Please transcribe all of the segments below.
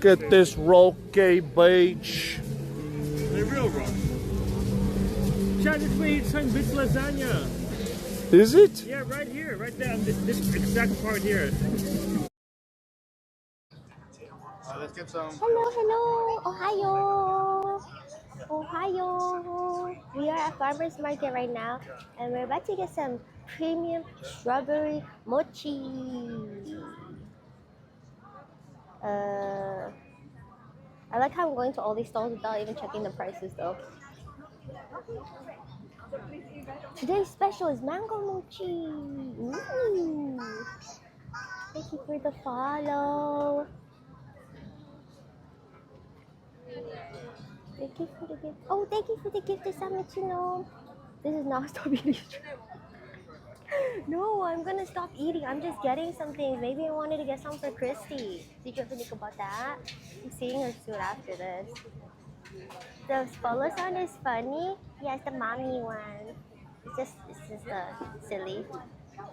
Look at this rocky beach. They're real rocks. Chad, this way it's some bitch lasagna. Is it? Yeah, right here, right there, this exact part here. Let's get some. Hello, Ohio. Ohio. We are at farmer's market right now, and we're about to get some premium strawberry mochi. I like how I'm going to all these stalls without even checking the prices though. Today's special is mango mochi. Ooh. Thank you for the follow. Thank you for the gift. Oh, thank you for the gift to Samachino. This is not stop eating. No, I'm gonna stop eating. I'm just getting something. Maybe I wanted to get some for Christy. Did you ever think about that? I'm seeing her soon after this. The polo sound is funny. Yes, the mommy one. It's just silly.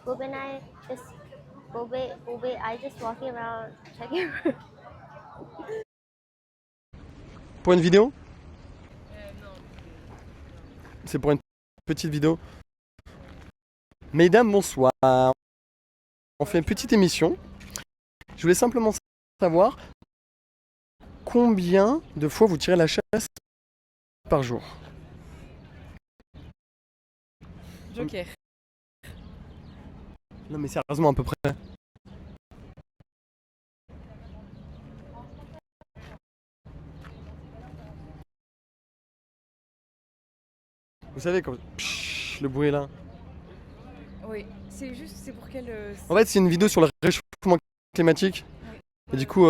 Boob and I just I just walking around checking. Pour une vidéo? C'est pour une petite vidéo. Mesdames, bonsoir. On fait une petite émission. Je voulais simplement savoir combien de fois vous tirez la chasse par jour. Joker. Non mais sérieusement à peu près. Vous savez quand le bruit est là. Oui, c'est pour quel... En fait c'est une vidéo sur le réchauffement climatique. Oui. Et du coup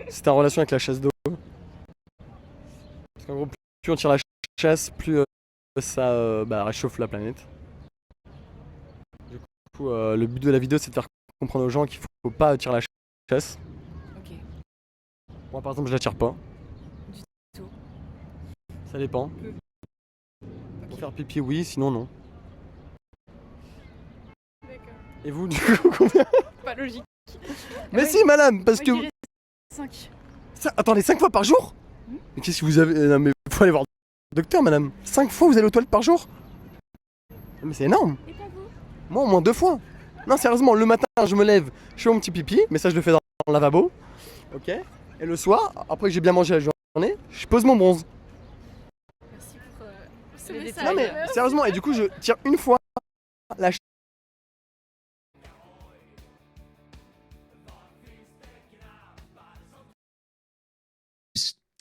c'est en relation avec la chasse d'eau. Parce qu'en gros plus on tire la chasse, plus ça réchauffe la planète. Du coup le but de la vidéo c'est de faire comprendre aux gens qu'il faut pas tirer la chasse. Ok. Moi par exemple je la tire pas. Du tout. Ça dépend. Okay. Pour faire pipi oui, sinon non. D'accord. Et vous du coup combien? Pas logique. Mais si madame, parce que... 5. Attendez, 5 fois par jour? Mais qu'est-ce que vous avez... Non mais faut aller voir le docteur madame. 5 fois vous allez aux toilettes par jour? Mais c'est énorme. Et pas vous? Moi au moins 2 fois. Non sérieusement, le matin je me lève, je fais mon petit pipi, mais ça je le fais dans le lavabo. Ok. Et le soir, après que j'ai bien mangé la journée, je pose mon bronze. Merci pour ce message. Non mais sérieusement, et du coup je tire une fois la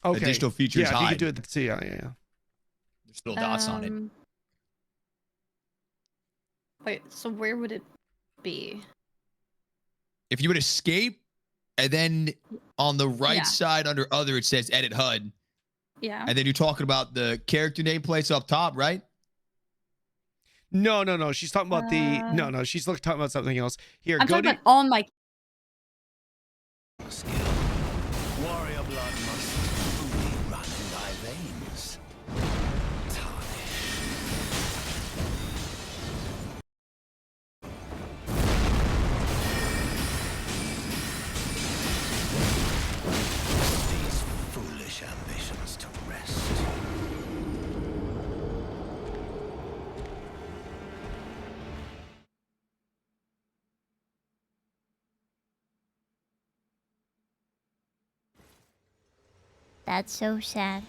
Okay. Additional features Yeah, if you hide. could do it. See, yeah. There's still dots on it. Wait, so where would it be? If you would escape, and then on the right side under other, it says edit HUD. Yeah. And then you're talking about the character nameplates up top, right? No. She's talking about the no. She's talking about something else. Here, I'm go talking to. about on my. Warrior blood must truly run in thy veins. These foolish ambitions to rest. That's so sad.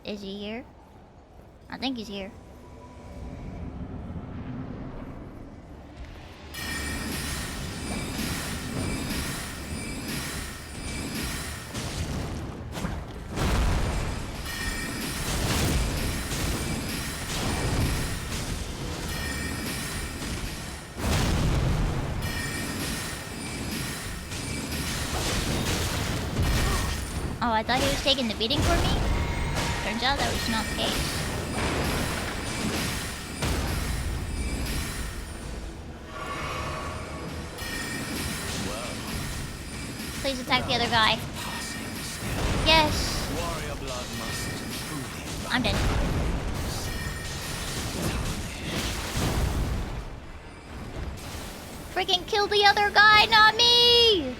Is he here? I think he's here. Oh, I thought he was taking the beating for me? Turns out that was not the case. Please attack the other guy. Yes. Warrior blood must truly I'm dead. Freaking kill the other guy, not me!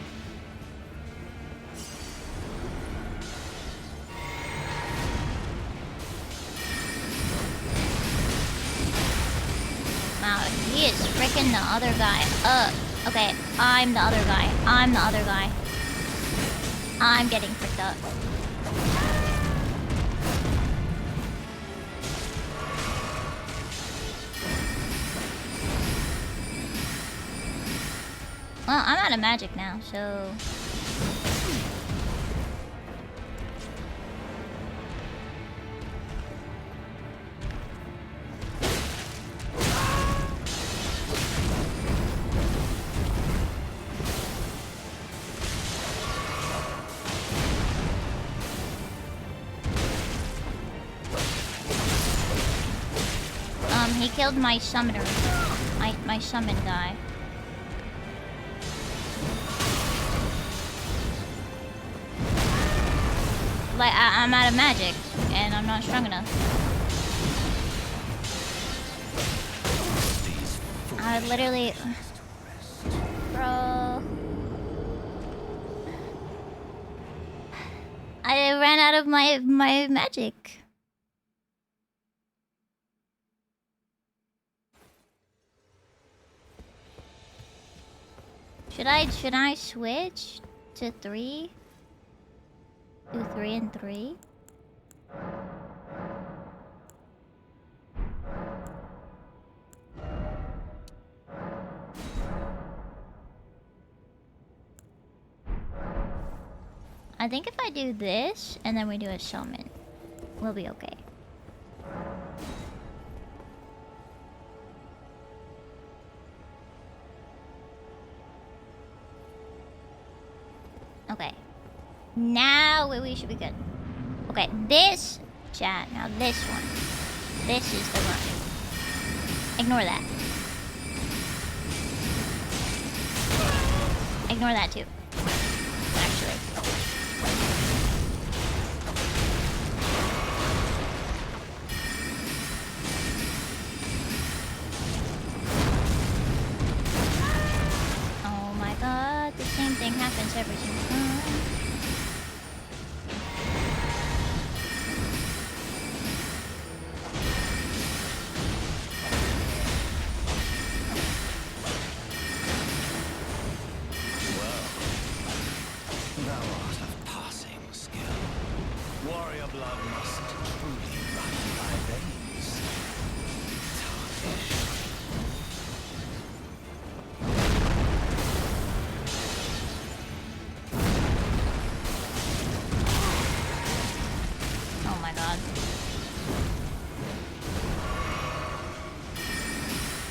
Wow, he is freaking the other guy up. Okay, I'm the other guy. I'm the other guy. I'm getting freaked up. Well, I'm out of magic now, so... he killed my summoner. My summon guy. Like, I'm out of magic, and I'm not strong enough. I literally... Bro... I ran out of my magic. Should I switch to 3? Do 3 and 3? I think if I do this and then we do a summon, we'll be okay. Okay. Now we should be good. Okay, this chat. Now this one. This is the run. Ignore that. Ignore that too. Actually. Oh my god, the same thing happens every single time.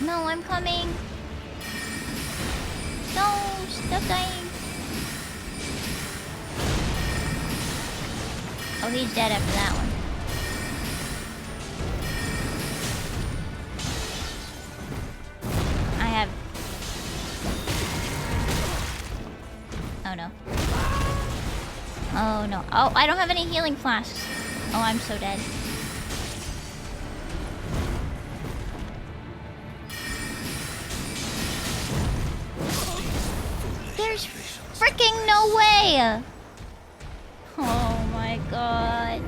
No, I'm coming. No, stop dying. Oh, he's dead after that one. I have... Oh no. Oh no. Oh, I don't have any healing flasks. Oh, I'm so dead. There's freaking no way! Oh my god.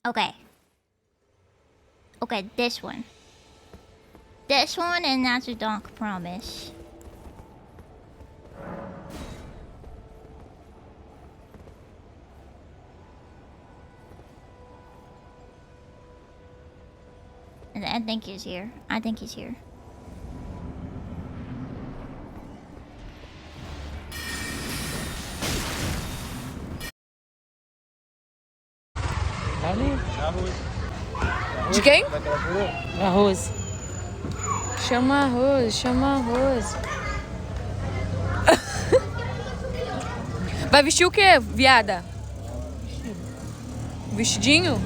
Okay. Okay, this one. This one, and that's a donk promise. I think he's here. I think he's here. De quem? Arroz. Chama arroz, chama arroz. Vai vestir o quê, viada? Vestidinho?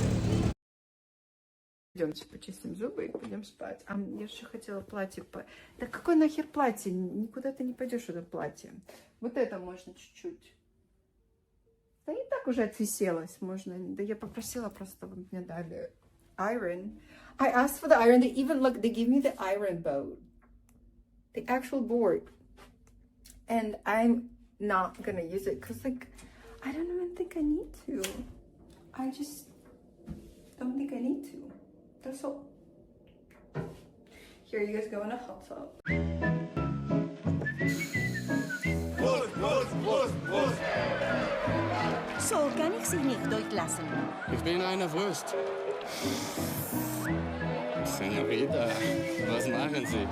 Идемте почистим зубы и пойдем спать. А я же хотела платье. Да какое нахер платье? Никуда ты не пойдешь в это платье. Вот это можно чуть-чуть. Да и так уже отвиселось. Можно. Да я попросила просто, чтобы мне дали iron. I asked for the iron. They even look. They give me the iron board, the actual board, and I'm not gonna use it because like I don't even think I need to. I just don't think I need to. That's all. Here, you guys go in a hot tub. So kann ich Sie nicht durchlassen. Ich bin eine Wurst. Senorita, was machen Sie?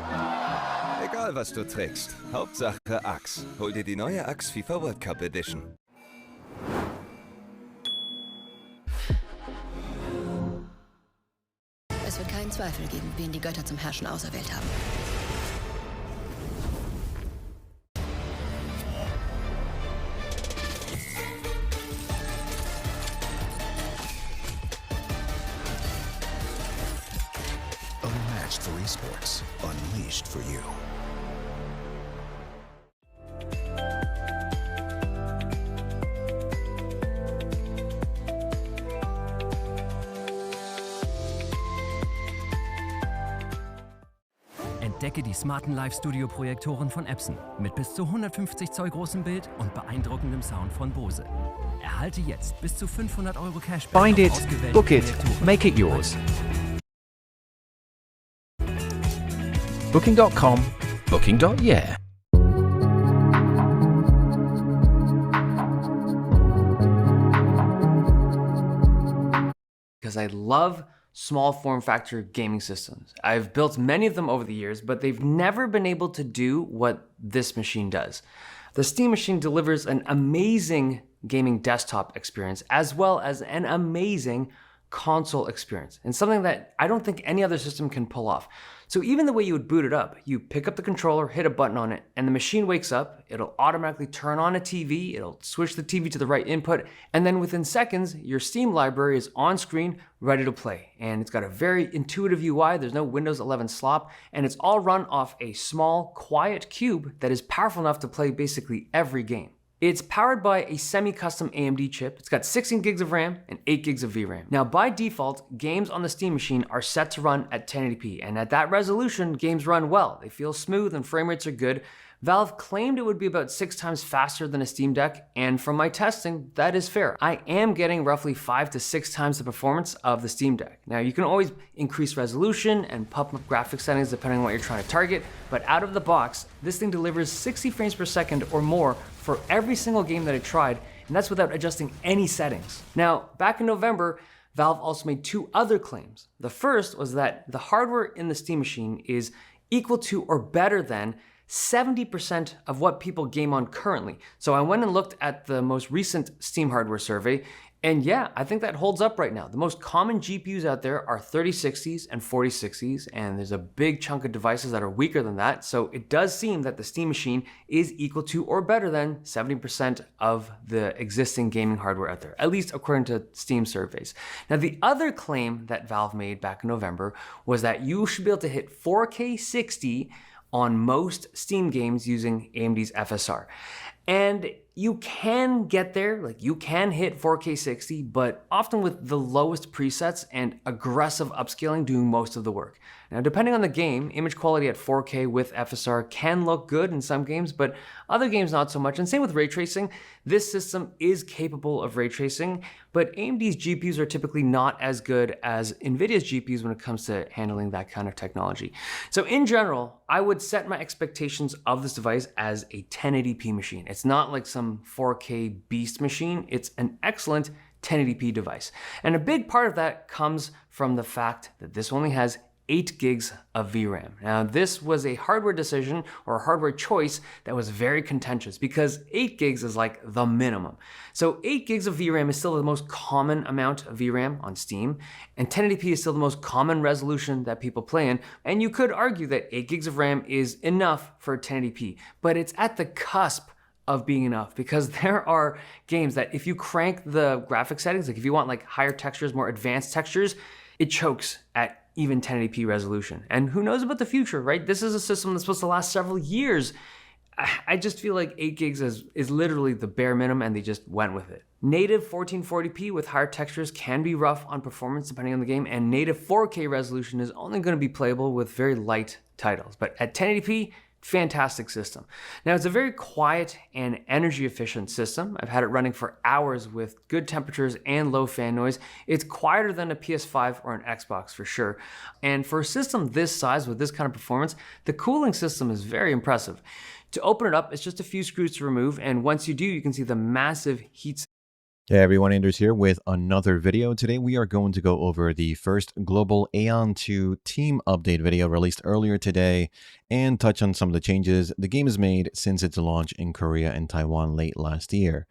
Egal, was du trägst. Hauptsache Axe. Hol dir die neue Axe FIFA World Cup Edition. Es wird keinen Zweifel geben, wen die Götter zum Herrschen auserwählt haben. Unmatched for esports, unleashed for you. Entdecke die smarten Live-Studio-Projektoren von Epson mit bis zu 150 Zoll großem Bild und beeindruckendem Sound von Bose. Erhalte jetzt bis zu 500 € Cashback. Find it, auf ausgewählte book it, Projektoren. make it yours. Booking.com, booking.yeah. Because I love small form factor gaming systems. I've built many of them over the years, but they've never been able to do what this machine does. The Steam Machine delivers an amazing gaming desktop experience as well as an amazing console experience, and something that I don't think any other system can pull off. So even the way you would boot it up, you pick up the controller, hit a button on it, and the machine wakes up, it'll automatically turn on a TV, it'll switch the TV to the right input, and then within seconds, your Steam library is on screen, ready to play. And it's got a very intuitive UI, there's no Windows 11 slop, and it's all run off a small, quiet cube that is powerful enough to play basically every game. It's powered by a semi-custom AMD chip. It's got 16 gigs of RAM and 8 gigs of VRAM. Now, by default, games on the Steam Machine are set to run at 1080p, and at that resolution, games run well. They feel smooth and frame rates are good. Valve claimed it would be about 6 times faster than a Steam Deck, and from my testing, that is fair. I am getting roughly 5 to 6 times the performance of the Steam Deck. Now, you can always increase resolution and pump up graphics settings depending on what you're trying to target, but out of the box, this thing delivers 60 frames per second or more for every single game that I tried, and that's without adjusting any settings. Now, back in November, Valve also made 2 other claims. The first was that the hardware in the Steam Machine is equal to or better than 70% of what people game on currently. So I went and looked at the most recent Steam hardware survey, and yeah, I think that holds up right now. The most common GPUs out there are 3060s and 4060s, and there's a big chunk of devices that are weaker than that. So it does seem that the Steam Machine is equal to or better than 70% of the existing gaming hardware out there, at least according to Steam surveys. Now, the other claim that Valve made back in November was that you should be able to hit 4K 60 on most Steam games using AMD's FSR. And you can get there, like you can hit 4K 60, but often with the lowest presets and aggressive upscaling doing most of the work. Now, depending on the game, image quality at 4K with FSR can look good in some games, but other games not so much. And same with ray tracing. This system is capable of ray tracing, but AMD's GPUs are typically not as good as NVIDIA's GPUs when it comes to handling that kind of technology. So in general, I would set my expectations of this device as a 1080p machine. It's not like some 4K beast machine. It's an excellent 1080p device. And a big part of that comes from the fact that this only has 8 gigs of VRAM. Now, this was a hardware decision or a hardware choice that was very contentious because 8 gigs is like the minimum. So 8 gigs of VRAM is still the most common amount of VRAM on Steam, and 1080p is still the most common resolution that people play in, and you could argue that 8 gigs of RAM is enough for 1080p, but it's at the cusp of being enough because there are games that if you crank the graphic settings, like if you want like higher textures, more advanced textures, it chokes at even 1080p resolution. And who knows about the future, right? This is a system that's supposed to last several years. I just feel like 8 gigs is literally the bare minimum, and they just went with it. Native 1440p with higher textures can be rough on performance depending on the game, and native 4K resolution is only going to be playable with very light titles. But at 1080p, fantastic system. Now, it's a very quiet and energy efficient system. I've had it running for hours with good temperatures and low fan noise. It's quieter than a PS5 or an Xbox for sure. And for a system this size with this kind of performance, the cooling system is very impressive. To open it up, it's just a few screws to remove, and once you do, you can see the massive heat. Hey everyone, Anders here with another video. Today we are going to go over the first global Aeon 2 team update video released earlier today and touch on some of the changes the game has made since its launch in Korea and Taiwan late last year.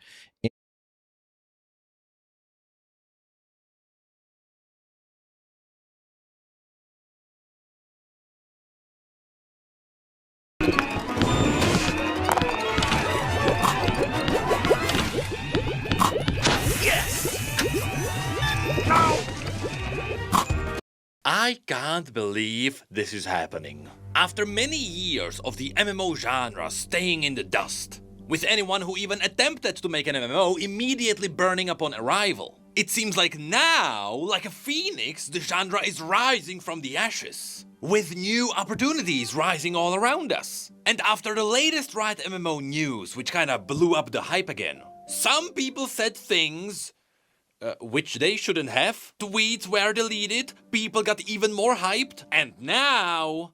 I can't believe this is happening. After many years of the MMO genre staying in the dust, with anyone who even attempted to make an MMO immediately burning upon arrival, it seems like now, like a phoenix, the genre is rising from the ashes, with new opportunities rising all around us. And after the latest Riot MMO news, which kinda blew up the hype again, some people said things which they shouldn't have. Tweets were deleted, people got even more hyped, and now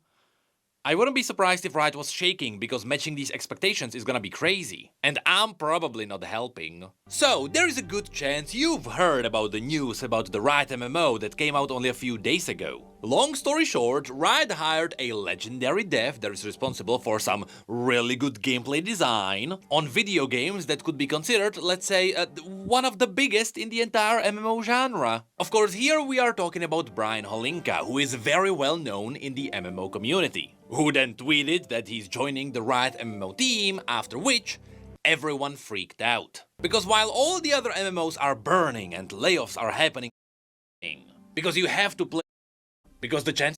I wouldn't be surprised if Riot was shaking, because matching these expectations is gonna be crazy. And I'm probably not helping. So, there is a good chance you've heard about the news about the Riot MMO that came out only a few days ago. Long story short, Riot hired a legendary dev that is responsible for some really good gameplay design on video games that could be considered, let's say, one of the biggest in the entire MMO genre. Of course, here we are talking about Brian Holinka, who is very well known in the MMO community, who then tweeted that he's joining the Riot MMO team, after which everyone freaked out. Because while all the other MMOs are burning and layoffs are happening, because you have to play, because the chance...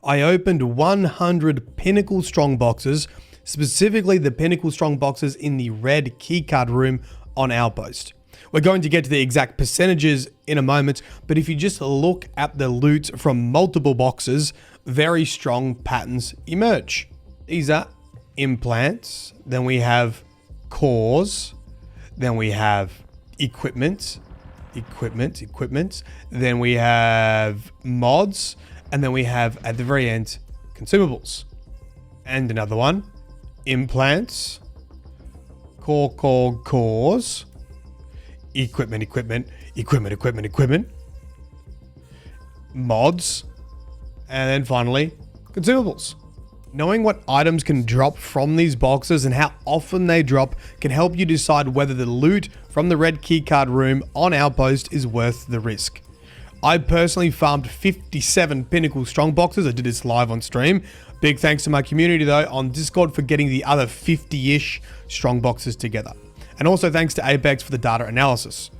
I opened 100 Pinnacle Strong boxes, specifically the Pinnacle Strong boxes in the red keycard room on Outpost. We're going to get to the exact percentages in a moment, but if you just look at the loot from multiple boxes, very strong patterns emerge. These are implants, then we have cores, then we have equipment, then we have mods, and then we have, at the very end, consumables. And another one, implants, cores, equipment, mods, and then finally, consumables. Knowing what items can drop from these boxes and how often they drop can help you decide whether the loot from the red keycard room on Outpost is worth the risk. I personally farmed 57 Pinnacle Strong boxes. I did this live on stream. Big thanks to my community though on Discord for getting the other 50-ish strong boxes together. And also thanks to Apex for the data analysis.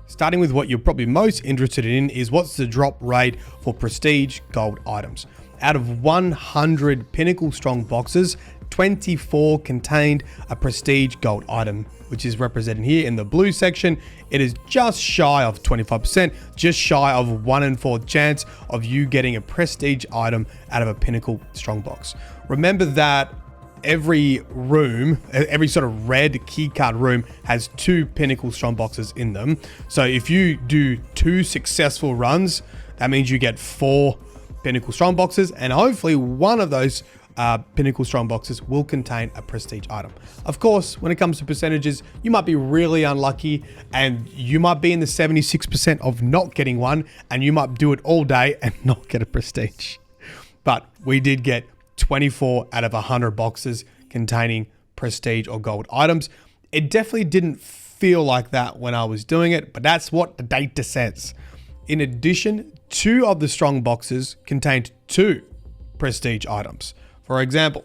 Starting with what you're probably most interested in is what's the drop rate for prestige gold items. Out of 100 Pinnacle Strong boxes, 24 contained a prestige gold item, which is represented here in the blue section. It is just shy of 25%, just shy of 1 in 4 chance of you getting a prestige item out of a Pinnacle Strong box. Remember that every room, every sort of red keycard room has 2 Pinnacle Strong boxes in them. So if you do 2 successful runs, that means you get 4 Pinnacle Strong boxes, and hopefully one of those Pinnacle Strong boxes will contain a prestige item. Of course, when it comes to percentages, you might be really unlucky and you might be in the 76% of not getting one, and you might do it all day and not get a prestige. But we did get 24 out of 100 boxes containing prestige or gold items. It definitely didn't feel like that when I was doing it, but that's what the data says. In addition, 2 of the strong boxes contained 2 prestige items. For example,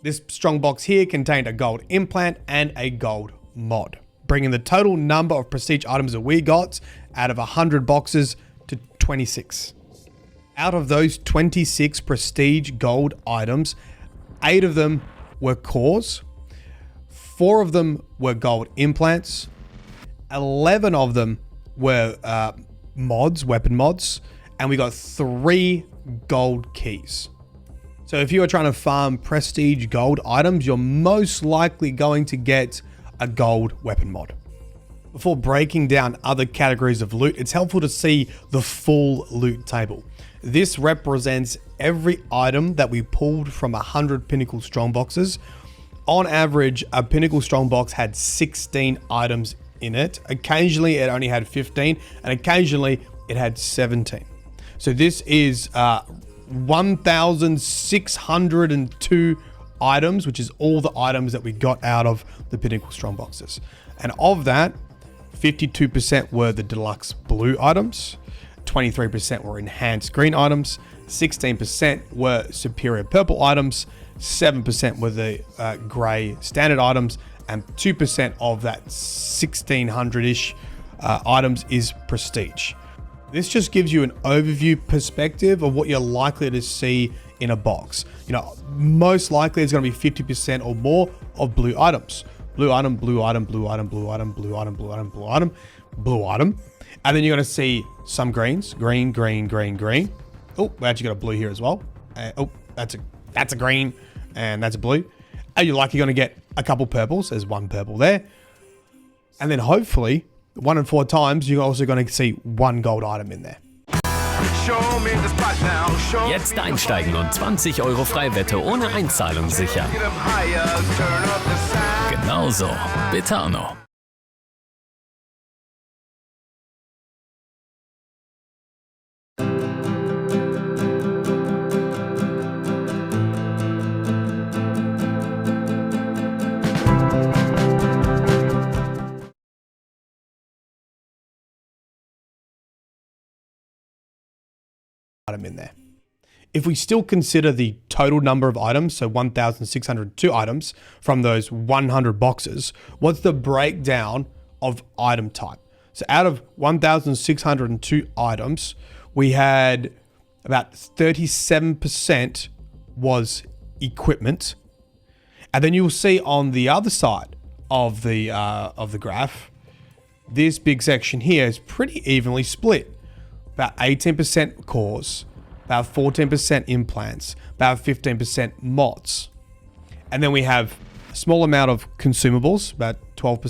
this strong box here contained a gold implant and a gold mod, bringing the total number of prestige items that we got out of 100 boxes to 26. Out of those 26 prestige gold items, 8 of them were cores, 4 of them were gold implants, 11 of them were mods, weapon mods, and we got 3 gold keys. So if you are trying to farm prestige gold items, you're most likely going to get a gold weapon mod. Before breaking down other categories of loot, it's helpful to see the full loot table. This represents every item that we pulled from 100 Pinnacle Strongboxes. On average, a Pinnacle Strongbox had 16 items in it. Occasionally, it only had 15, and occasionally, it had 17. So this is 1,602 items, which is all the items that we got out of the Pinnacle Strongboxes. And of that, 52% were the deluxe blue items, 23% were enhanced green items, 16% were superior purple items, 7% were the grey standard items, and 2% of that 1,600-ish items is prestige. This just gives you an overview perspective of what you're likely to see in a box. You know, most likely it's going to be 50% or more of blue items. Blue item, blue item, blue item, blue item, blue item, blue item, blue item, blue item. And then you're going to see some greens. Green, green, green, green. Oh, we actually got a blue here as well. Oh, that's a green and that's a blue. And you're likely going to get a couple purples. There's one purple there. And then hopefully, 1 in 4 times, you're also going to see one gold item in there. Jetzt einsteigen und 20 € Freiwette ohne Einzahlung sichern. Genauso. Betano. Item in there. If we still consider the total number of items, so 1,602 items from those 100 boxes, what's the breakdown of item type? So out of 1,602 items, we had about 37% was equipment. And then you'll see on the other side of the graph, this big section here is pretty evenly split. About 18% cores, about 14% implants, about 15% mods. And then we have a small amount of consumables, about 12%.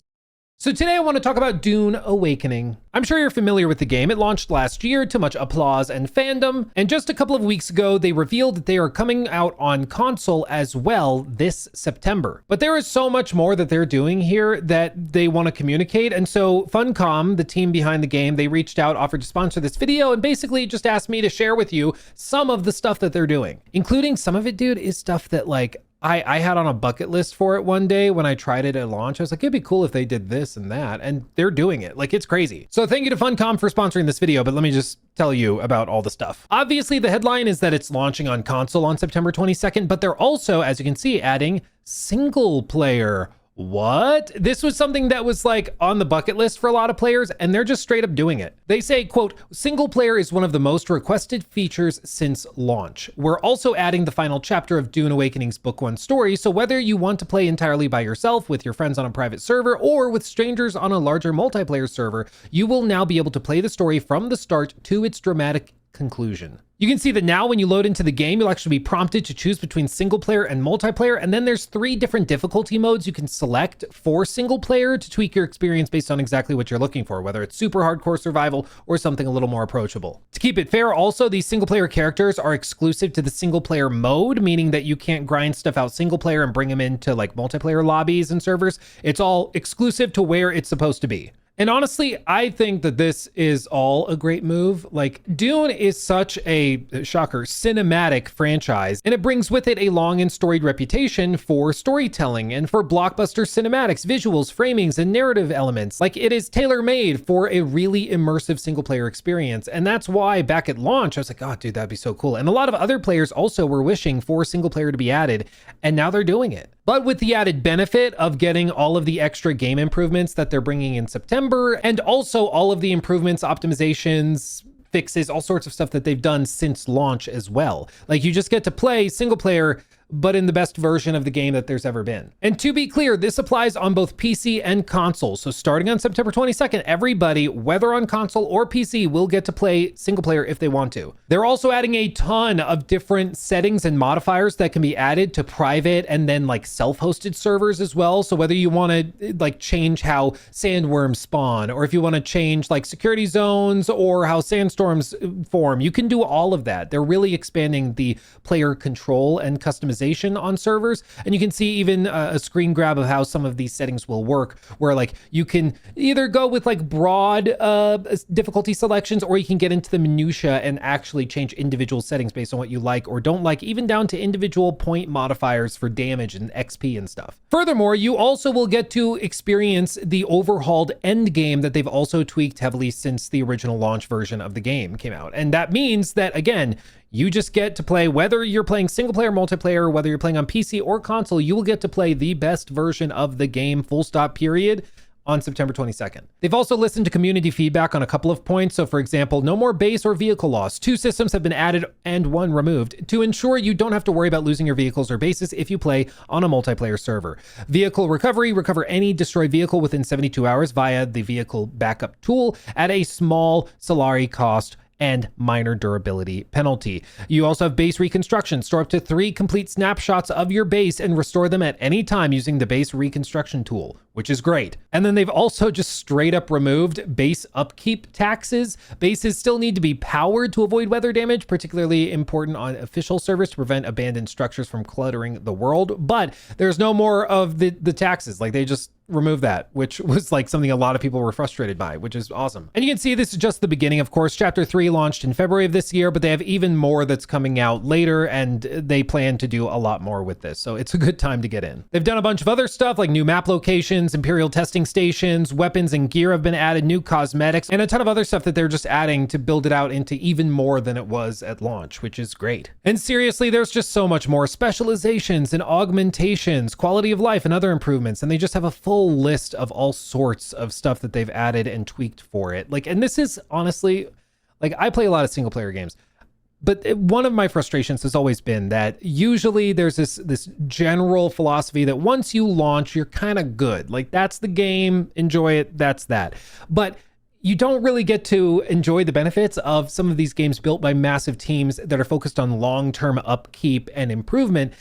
So today I want to talk about Dune Awakening. I'm sure you're familiar with the game. It launched last year to much applause and fandom, and just a couple of weeks ago, they revealed that they are coming out on console as well this September. But there is so much more that they're doing here that they want to communicate, and so Funcom, the team behind the game, they reached out, offered to sponsor this video, and basically just asked me to share with you some of the stuff that they're doing. Including some of it, dude, is stuff that like, I had on a bucket list for it one day when I tried it at launch. I was like, it'd be cool if they did this and that, and they're doing it. Like, it's crazy. So thank you to Funcom for sponsoring this video, but let me just tell you about all the stuff. Obviously, the headline is that it's launching on console on September 22nd, but they're also, as you can see, adding single player. What? This was something that was like on the bucket list for a lot of players, and they're just straight up doing it. They say, quote, single player is one of the most requested features since launch. We're also adding the final chapter of Dune Awakening's Book 1 story, so whether you want to play entirely by yourself with your friends on a private server or with strangers on a larger multiplayer server, you will now be able to play the story from the start to its dramatic conclusion. You can see that now when you load into the game, you'll actually be prompted to choose between single player and multiplayer. And then there's 3 different difficulty modes you can select for single player to tweak your experience based on exactly what you're looking for, whether it's super hardcore survival or something a little more approachable. To keep it fair, also, these single player characters are exclusive to the single player mode, meaning that you can't grind stuff out single player and bring them into like multiplayer lobbies and servers. It's all exclusive to where it's supposed to be. And honestly, I think that this is all a great move. Like, Dune is such a, shocker, cinematic franchise, and it brings with it a long and storied reputation for storytelling and for blockbuster cinematics, visuals, framings, and narrative elements. Like, it is tailor-made for a really immersive single-player experience, and that's why back at launch, I was like, oh, dude, that'd be so cool. And a lot of other players also were wishing for single-player to be added, and now they're doing it. But with the added benefit of getting all of the extra game improvements that they're bringing in September, and also all of the improvements, optimizations, fixes, all sorts of stuff that they've done since launch as well. Like, you just get to play single player, but in the best version of the game that there's ever been. And to be clear, this applies on both PC and console. So starting on September 22nd, everybody, whether on console or PC, will get to play single player if they want to. They're also adding a ton of different settings and modifiers that can be added to private and then like self-hosted servers as well. So whether you want to like change how sandworms spawn, or if you want to change like security zones or how sandstorms form, you can do all of that. They're really expanding the player control and customization on servers, and you can see even a screen grab of how some of these settings will work, where like you can either go with like broad difficulty selections, or you can get into the minutia and actually change individual settings based on what you like or don't like, even down to individual point modifiers for damage and XP and stuff. Furthermore, you also will get to experience the overhauled end game that they've also tweaked heavily since the original launch version of the game came out. And that means that, again, you just get to play, whether you're playing single player, multiplayer, whether you're playing on PC or console, you will get to play the best version of the game, full stop, period, on September 22nd. They've also listened to community feedback on a couple of points. So for example, no more base or vehicle loss. 2 systems have been added and 1 removed to ensure you don't have to worry about losing your vehicles or bases if you play on a multiplayer server. Vehicle recovery, recover any destroyed vehicle within 72 hours via the vehicle backup tool at a small Solari cost and minor durability penalty. You also have base reconstruction. Store up to 3 complete snapshots of your base and restore them at any time using the base reconstruction tool, which is great. And then they've also just straight up removed base upkeep taxes. Bases still need to be powered to avoid weather damage, particularly important on official servers to prevent abandoned structures from cluttering the world. But there's no more of the taxes. Like, they just remove that, which was like something a lot of people were frustrated by, which is awesome. And you can see this is just the beginning. Of course, Chapter 3 launched in February of this year, but they have even more that's coming out later, and they plan to do a lot more with this. So it's a good time to get in. They've done a bunch of other stuff like new map locations, Imperial testing stations, weapons and gear have been added, new cosmetics, and a ton of other stuff that they're just adding to build it out into even more than it was at launch, which is great. And seriously, there's just so much more specializations and augmentations, quality of life and other improvements. And they just have a full list of all sorts of stuff that they've added and tweaked for it. Like, and this is honestly, like, I play a lot of single player games, but one of my frustrations has always been that usually there's this general philosophy that once you launch, you're kind of good. Like, that's the game, enjoy it, that's that. But you don't really get to enjoy the benefits of some of these games built by massive teams that are focused on long-term upkeep and improvement.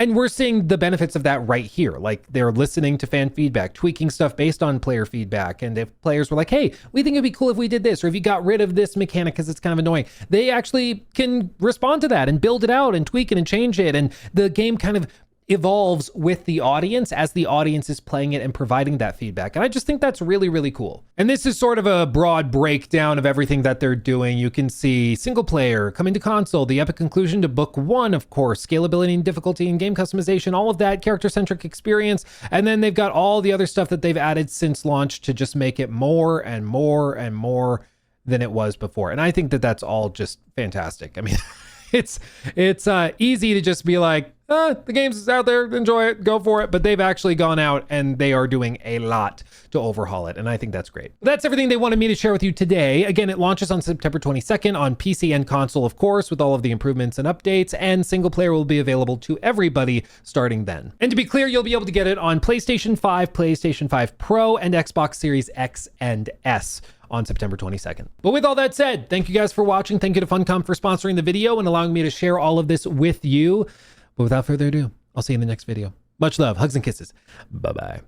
And we're seeing the benefits of that right here. Like, they're listening to fan feedback, tweaking stuff based on player feedback. And if players were like, hey, we think it'd be cool if we did this, or if you got rid of this mechanic because it's kind of annoying, they actually can respond to that and build it out and tweak it and change it. And the game kind of evolves with the audience as the audience is playing it and providing that feedback. And I just think that's really, really cool. And this is sort of a broad breakdown of everything that they're doing. You can see single player, coming to console, the epic conclusion to book 1, of course, scalability and difficulty and game customization, all of that character-centric experience. And then they've got all the other stuff that they've added since launch to just make it more and more and more than it was before. And I think that that's all just fantastic. I mean, it's easy to just be like, the game's out there, enjoy it, go for it. But they've actually gone out and they are doing a lot to overhaul it. And I think that's great. That's everything they wanted me to share with you today. Again, it launches on September 22nd on PC and console, of course, with all of the improvements and updates, and single player will be available to everybody starting then. And to be clear, you'll be able to get it on PlayStation 5, PlayStation 5 Pro, and Xbox Series X and S on September 22nd. But with all that said, thank you guys for watching. Thank you to Funcom for sponsoring the video and allowing me to share all of this with you. But without further ado, I'll see you in the next video. Much love, hugs and kisses. Bye-bye.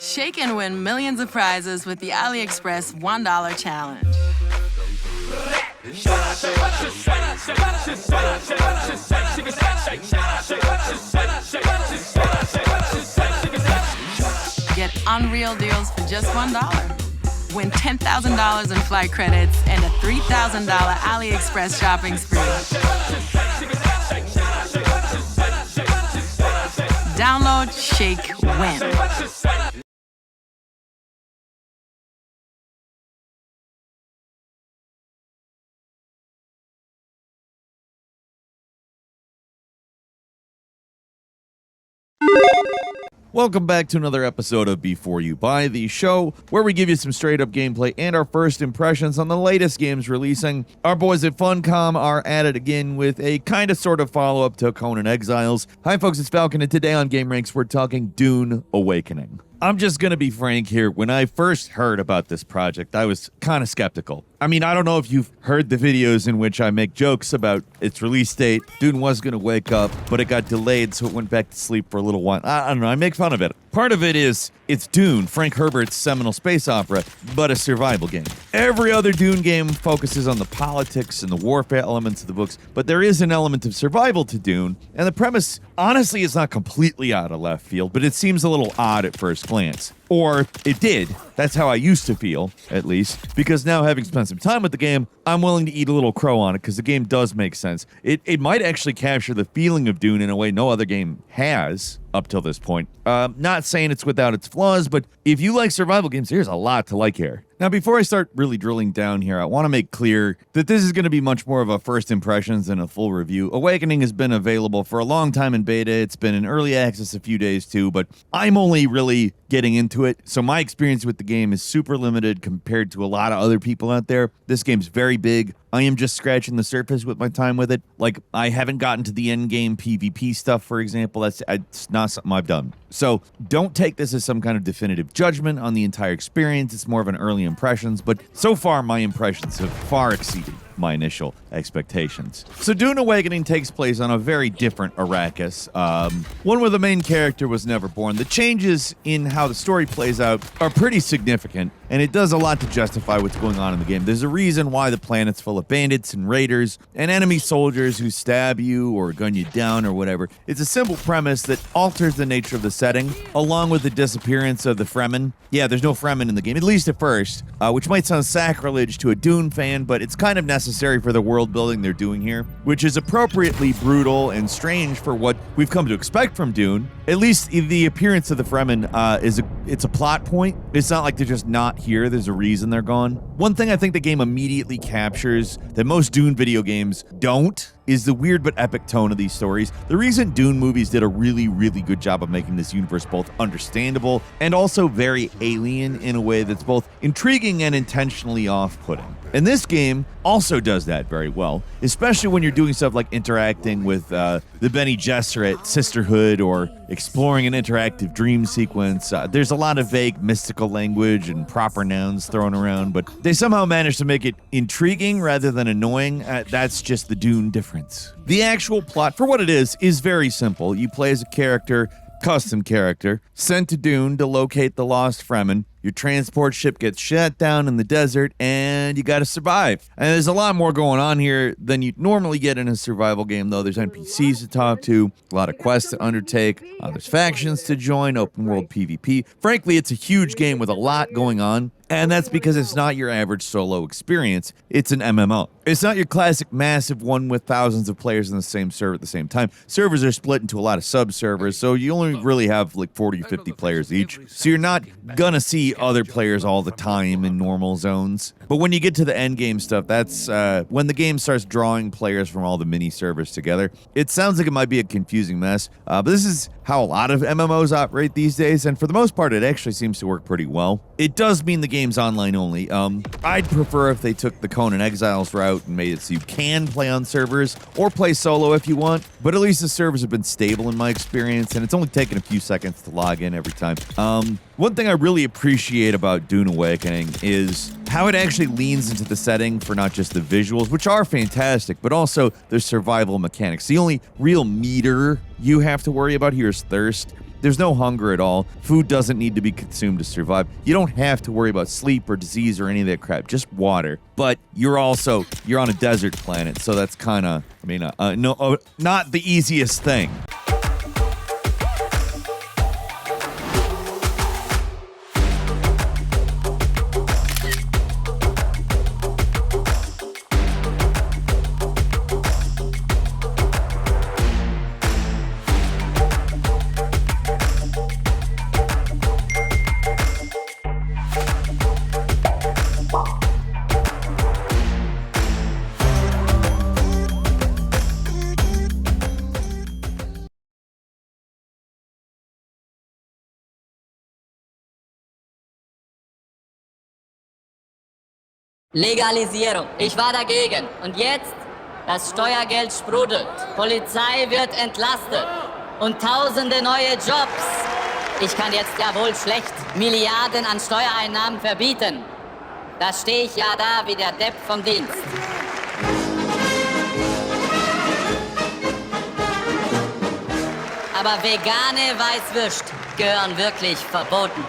Shake and win millions of prizes with the AliExpress $1 challenge. Get unreal deals for just $1. Win $10,000 in flight credits and a $3,000 AliExpress shopping spree. Download, shake, win. Welcome back to another episode of Before You Buy, the show where we give you some straight up gameplay and our first impressions on the latest games releasing. Our boys at Funcom are at it again with a kind of sort of follow up to Conan Exiles. Hi folks, it's Falcon, and today on Game Ranks we're talking Dune Awakening. I'm just gonna be frank here. When I first heard about this project, I was kind of skeptical. I mean, I don't know if you've heard the videos in which I make jokes about its release date. Dune was gonna wake up, but it got delayed, so it went back to sleep for a little while. I don't know, I make fun of it. Part of it is, it's Dune, Frank Herbert's seminal space opera, but a survival game. Every other Dune game focuses on the politics and the warfare elements of the books, but there is an element of survival to Dune, and the premise, honestly, is not completely out of left field, but it seems a little odd at first glance. Or it did. That's how I used to feel, at least, because now having spent some time with the game, I'm willing to eat a little crow on it because the game does make sense. It might actually capture the feeling of Dune in a way no other game has up till this point. Not saying it's without its flaws, but if you like survival games, there's a lot to like here. Now, before I start really drilling down here, I want to make clear that this is going to be much more of a first impressions than a full review. Awakening has been available for a long time in beta. It's been in early access a few days too, but I'm only really getting into it, so my experience with the game is super limited compared to a lot of other people out there. This game's very big. I am just scratching the surface with my time with it. Like, I haven't gotten to the end game PvP stuff, for example. That's not something I've done. So don't take this as some kind of definitive judgment on the entire experience. It's more of an early impressions, but so far my impressions have far exceeded my initial expectations. So Dune Awakening takes place on a very different Arrakis, one where the main character was never born. The changes in how the story plays out are pretty significant, and it does a lot to justify what's going on in the game. There's a reason why the planet's full of bandits and raiders and enemy soldiers who stab you or gun you down or whatever. It's a simple premise that alters the nature of the setting, along with the disappearance of the Fremen. Yeah, there's no Fremen in the game, at least at first, which might sound sacrilege to a Dune fan, but it's kind of necessary for the world building they're doing here, which is appropriately brutal and strange for what we've come to expect from Dune. At least the appearance of the Fremen it's a plot point. It's not like they're just not here. There's a reason they're gone. One thing I think the game immediately captures that most Dune video games don't is the weird but epic tone of these stories. The recent Dune movies did a really, really good job of making this universe both understandable and also very alien in a way that's both intriguing and intentionally off-putting. And this game also does that very well, especially when you're doing stuff like interacting with the Bene Gesserit Sisterhood or exploring an interactive dream sequence. There's a lot of vague mystical language and proper nouns thrown around, but they somehow manage to make it intriguing rather than annoying. That's just the Dune difference. The actual plot, for what it is very simple. You play as a character, custom character, sent to Dune to locate the lost Fremen. Your transport ship gets shut down in the desert, and you gotta survive. And there's a lot more going on here than you'd normally get in a survival game, though. There's NPCs to talk to, a lot of quests to undertake, there's factions to join, open world PvP. Frankly, it's a huge game with a lot going on, and that's because it's not your average solo experience. It's an MMO. It's not your classic massive one with thousands of players in the same server at the same time. Servers are split into a lot of sub-servers, so you only really have like 40 or 50 players each. So you're not gonna see other players all the time in normal zones. But when you get to the end game stuff, that's when the game starts drawing players from all the mini servers together. It sounds like it might be a confusing mess, but this is how a lot of MMOs operate these days, and for the most part, it actually seems to work pretty well. It does mean the game's online only. I'd prefer if they took the Conan Exiles route and made it so you can play on servers or play solo if you want, but at least the servers have been stable in my experience, and it's only taken a few seconds to log in every time. One thing I really appreciate about Dune Awakening is how it actually leans into the setting for not just the visuals, which are fantastic, but also the survival mechanics. The only real meter you have to worry about here is thirst. There's no hunger at all. Food doesn't need to be consumed to survive. You don't have to worry about sleep or disease or any of that crap, just water. But you're on a desert planet, so that's kind of, not the easiest thing. Legalisierung. Ich war dagegen. Und jetzt? Das Steuergeld sprudelt. Polizei wird entlastet. Und tausende neue Jobs. Ich kann jetzt ja wohl schlecht Milliarden an Steuereinnahmen verbieten. Da stehe ich ja da wie der Depp vom Dienst. Aber vegane Weißwürst gehören wirklich verboten.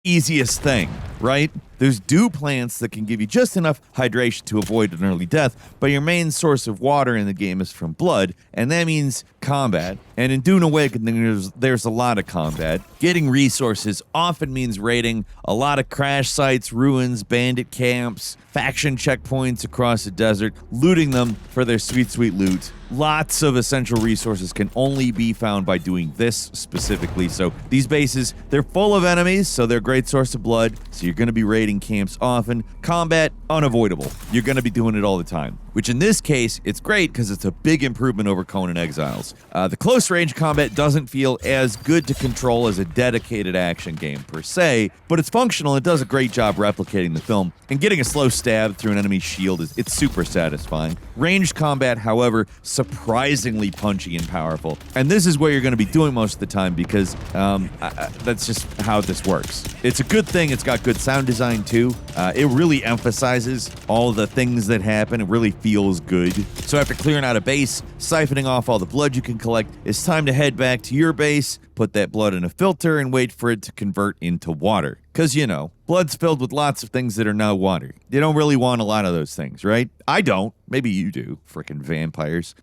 Easiest thing, right? There's dew plants that can give you just enough hydration to avoid an early death, but your main source of water in the game is from blood, and that means combat. And in Dune Awakening, there's a lot of combat. Getting resources often means raiding a lot of crash sites, ruins, bandit camps, faction checkpoints across the desert, looting them for their sweet, sweet loot. Lots of essential resources can only be found by doing this specifically. So these bases, they're full of enemies, so they're a great source of blood. So you're going to be raiding camps often. Combat, unavoidable. You're going to be doing it all the time. Which in this case, it's great because it's a big improvement over Conan Exiles. The close range combat doesn't feel as good to control as a dedicated action game per se, but it's functional and it does a great job replicating the film. And getting a slow stab through an enemy's shield it's super satisfying. Ranged combat, however, surprisingly punchy and powerful. And this is what you're going to be doing most of the time because that's just how this works. It's a good thing. It's got good sound design too. It really emphasizes all the things that happen. It really feels good. So after clearing out a base, siphoning off all the blood you can collect, it's time to head back to your base, put that blood in a filter, and wait for it to convert into water. Because, you know, blood's filled with lots of things that are not water. You don't really want a lot of those things, right? I don't. Maybe you do. Frickin' vampires.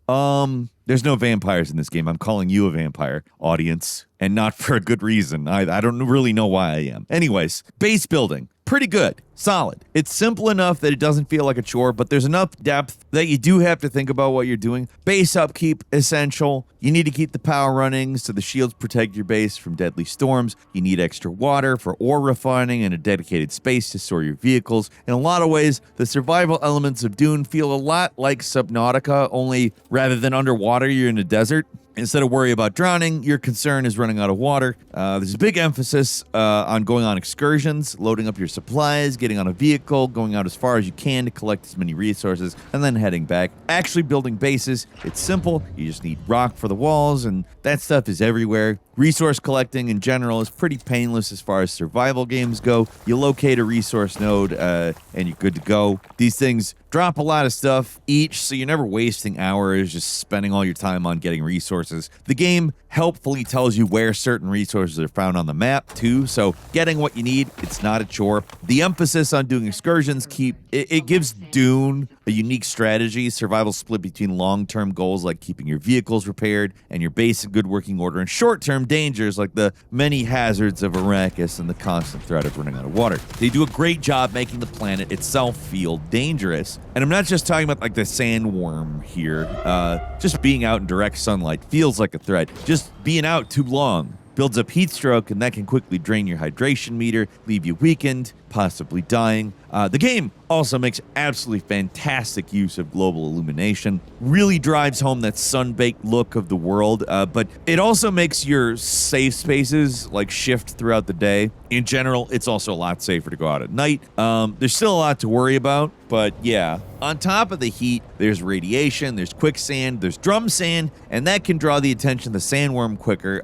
There's no vampires in this game. I'm calling you a vampire, audience. And not for a good reason. I don't really know why I am. Anyways, base building. Pretty good. Solid. It's simple enough that it doesn't feel like a chore, but there's enough depth that you do have to think about what you're doing. Base upkeep, essential. You need to keep the power running so the shields protect your base from deadly storms. You need extra water for ore refining and a dedicated space to store your vehicles. In a lot of ways, the survival elements of Dune feel a lot like Subnautica, only rather than underwater, you're in a desert. Instead of worry about drowning, your concern is running out of water. There's a big emphasis on going on excursions, loading up your supplies, getting on a vehicle, going out as far as you can to collect as many resources, and then heading back. Actually building bases, it's simple. You just need rock for the walls, and that stuff is everywhere. Resource collecting in general is pretty painless as far as survival games go. You locate a resource node, and you're good to go. These things drop a lot of stuff each, so you're never wasting hours just spending all your time on getting resources. The game helpfully tells you where certain resources are found on the map, too, so getting what you need, it's not a chore. The emphasis on doing excursions it gives Dune a unique strategy. Survival split between long-term goals like keeping your vehicles repaired and your base in good working order, and short-term dangers like the many hazards of Arrakis and the constant threat of running out of water. They do a great job making the planet itself feel dangerous. And I'm not just talking about like the sandworm here. Just being out in direct sunlight feels like a threat. Just being out too long builds up heat stroke, and that can quickly drain your hydration meter, leave you weakened, possibly dying. The game also makes absolutely fantastic use of global illumination, really drives home that sun-baked look of the world, but it also makes your safe spaces like shift throughout the day. In general, it's also a lot safer to go out at night. There's still a lot to worry about, but yeah. On top of the heat, there's radiation, there's quicksand, there's drum sand, and that can draw the attention of the sandworm quicker.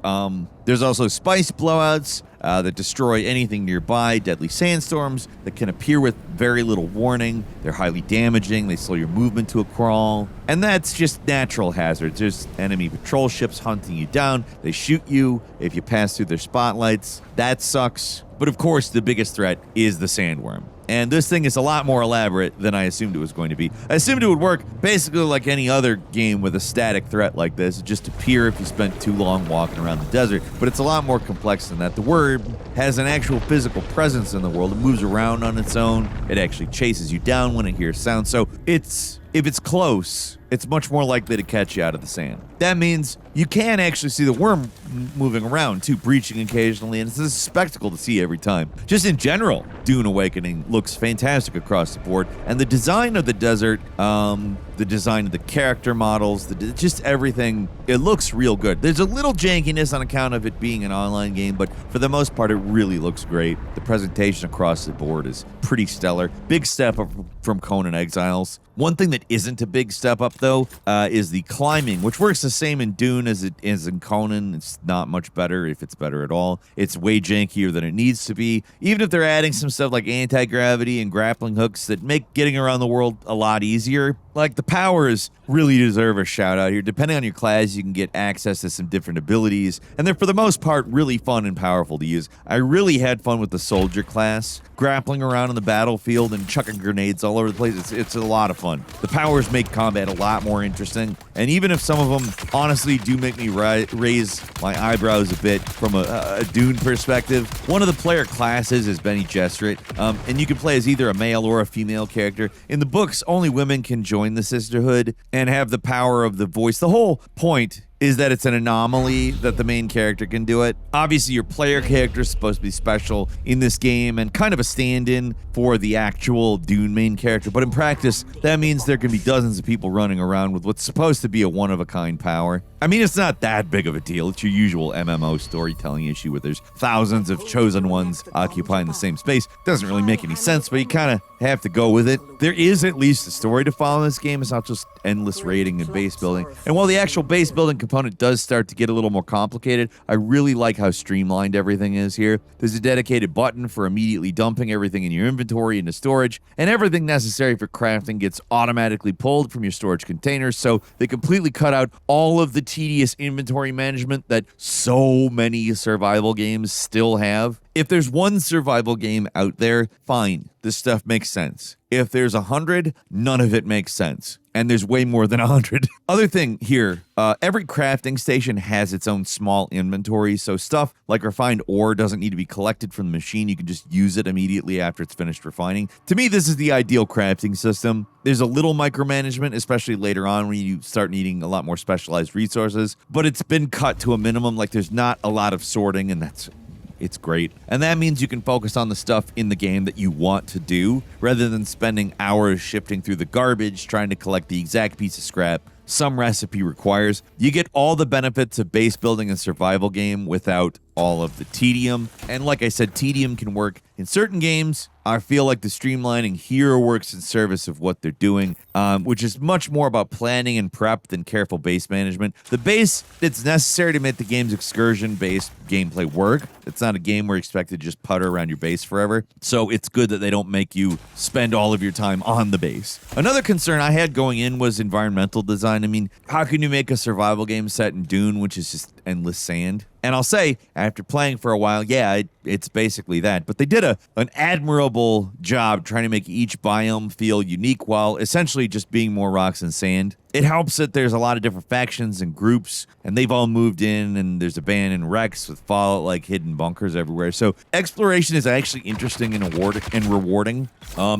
There's also spice blowouts that destroy anything nearby, deadly sandstorms that can appear with very little warning. They're highly damaging, they slow your movement to a crawl, and that's just natural hazards. There's enemy patrol ships hunting you down, they shoot you if you pass through their spotlights. That sucks. But of course, the biggest threat is the sandworm. And this thing is a lot more elaborate than I assumed it was going to be. I assumed it would work basically like any other game with a static threat like this. It'd just appear if you spent too long walking around the desert. But it's a lot more complex than that. The word has an actual physical presence in the world. It moves around on its own. It actually chases you down when it hears sound. So if it's close, it's much more likely to catch you out of the sand. That means you can actually see the worm moving around too, breaching occasionally, and it's a spectacle to see every time. Just in general, Dune Awakening looks fantastic across the board, and the design of the desert, the design of the character models, just everything, it looks real good. There's a little jankiness on account of it being an online game, but for the most part, it really looks great. The presentation across the board is pretty stellar. Big step up from Conan Exiles. One thing that isn't a big step up, though, is the climbing, which works the same in Dune as it is in Conan. It's not much better, if it's better at all. It's way jankier than it needs to be, even if they're adding some stuff like anti-gravity and grappling hooks that make getting around the world a lot easier. Like, the powers really deserve a shout out here. Depending on your class, you can get access to some different abilities, and they're, for the most part, really fun and powerful to use. I really had fun with the soldier class, grappling around on the battlefield and chucking grenades all over the place. It's a lot of fun. The powers make combat a lot more interesting, and even if some of them honestly do make me raise my eyebrows a bit from a Dune perspective, one of the player classes is Bene Gesserit, and you can play as either a male or a female character. In the books, only women can join the Sisterhood and have the power of the voice. The whole point is that it's an anomaly that the main character can do it. Obviously, your player character is supposed to be special in this game and kind of a stand-in for the actual Dune main character, but in practice, that means there can be dozens of people running around with what's supposed to be a one-of-a-kind power. I mean, it's not that big of a deal. It's your usual MMO storytelling issue where there's thousands of chosen ones occupying the same space. Doesn't really make any sense, but you kind of have to go with it. There is at least a story to follow in this game. It's not just endless raiding and base building. And while the actual base building component does start to get a little more complicated, I really like how streamlined everything is here. There's a dedicated button for immediately dumping everything in your inventory into storage, and everything necessary for crafting gets automatically pulled from your storage containers, so they completely cut out all of the tedious inventory management that so many survival games still have. If there's one survival game out there, fine, this stuff makes sense. If there's 100, none of it makes sense. And there's way more than 100. Other thing here, every crafting station has its own small inventory, so stuff like refined ore doesn't need to be collected from the machine. You can just use it immediately after it's finished refining. To me, this is the ideal crafting system. There's a little micromanagement, especially later on when you start needing a lot more specialized resources, but it's been cut to a minimum. Like, there's not a lot of sorting, and it's great. And that means you can focus on the stuff in the game that you want to do, rather than spending hours shifting through the garbage trying to collect the exact piece of scrap some recipe requires. You get all the benefits of base building a survival game without all of the tedium. And like I said, tedium can work in certain games. I feel like the streamlining here works in service of what they're doing, which is much more about planning and prep than careful base management. The base, it's necessary to make the game's excursion-based gameplay work. It's not a game where you're expected to just putter around your base forever, so it's good that they don't make you spend all of your time on the base. Another concern I had going in was environmental design. I mean, how can you make a survival game set in Dune, which is just endless sand? And I'll say, after playing for a while, yeah, it's basically that. But they did an admirable job trying to make each biome feel unique while essentially just being more rocks and sand. It helps that there's a lot of different factions and groups, and they've all moved in, and there's abandoned wrecks with Fallout-like hidden bunkers everywhere. So exploration is actually interesting and rewarding.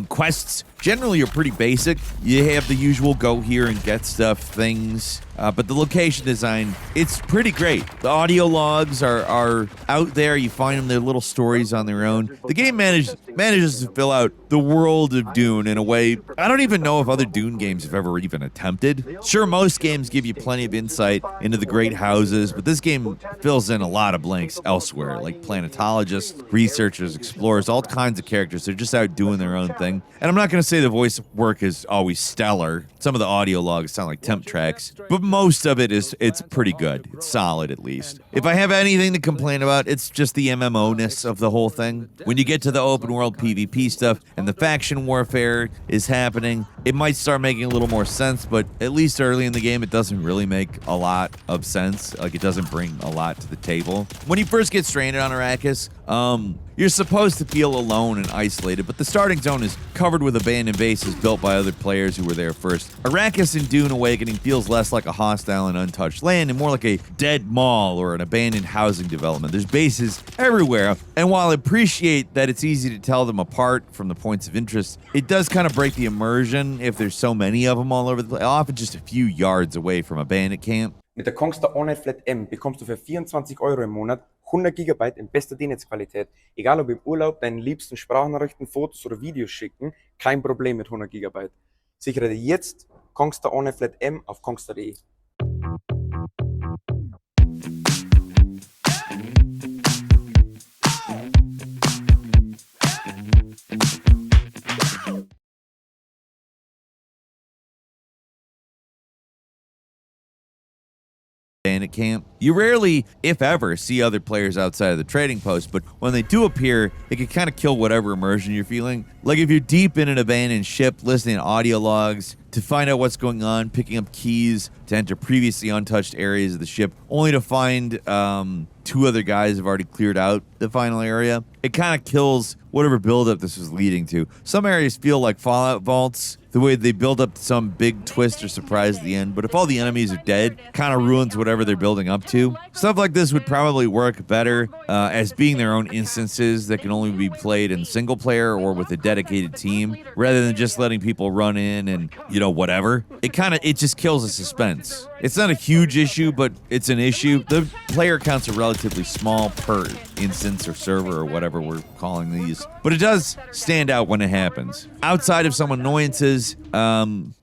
Quests generally are pretty basic. You have the usual go here and get stuff things, but the location design, it's pretty great. The audio logs are out there. You find them, they're little stories on their own. The game manages to fill out the world of Dune in a way I don't even know if other Dune games have ever even attempted. Sure, most games give you plenty of insight into the great houses, but this game fills in a lot of blanks elsewhere, like planetologists, researchers, explorers, all kinds of characters. They're just out doing their own thing. And I'm not going to say the voice work is always stellar. Some of the audio logs sound like temp tracks, but most of it's pretty good. It's solid, at least. If I have anything to complain about, it's just the MMO-ness of the whole thing. When you get to the open world PvP stuff and the faction warfare is happening, it might start making a little more sense, but at least early in the game, it doesn't really make a lot of sense. Like, it doesn't bring a lot to the table. When you first get stranded on Arrakis, You're supposed to feel alone and isolated, but the starting zone is covered with abandoned bases built by other players who were there first. Arrakis in Dune Awakening feels less like a hostile and untouched land and more like a dead mall or an abandoned housing development. There's bases everywhere, and while I appreciate that it's easy to tell them apart from the points of interest, it does kind of break the immersion if there's so many of them all over the place, often just a few yards away from a bandit camp. Mit der Kongstar Online Flat M bekommst du für 24 € im Monat 100 GB in bester Netzqualität. Egal ob im Urlaub, deinen liebsten Sprachnachrichten, Fotos oder Videos schicken, kein Problem mit 100 GB. Sichere dir jetzt Kongstar Online Flat M auf kongstar.de. Bandit camp. You rarely, if ever, see other players outside of the trading post, but when they do appear, it can kind of kill whatever immersion you're feeling. Like if you're deep in an abandoned ship, listening to audio logs to find out what's going on, picking up keys to enter previously untouched areas of the ship, only to find two other guys have already cleared out the final area. It kind of kills whatever buildup this was leading to. Some areas feel like Fallout vaults, the way they build up to some big twist or surprise at the end, but if all the enemies are dead, kind of ruins whatever they're building up to. Stuff like this would probably work better as being their own instances that can only be played in single player or with a dedicated team, rather than just letting people run in and, you know, whatever. It just kills the suspense. It's not a huge issue, but it's an issue. The player counts are relatively small per instance or server or whatever we're calling these, but it does stand out when it happens. Outside of some annoyances,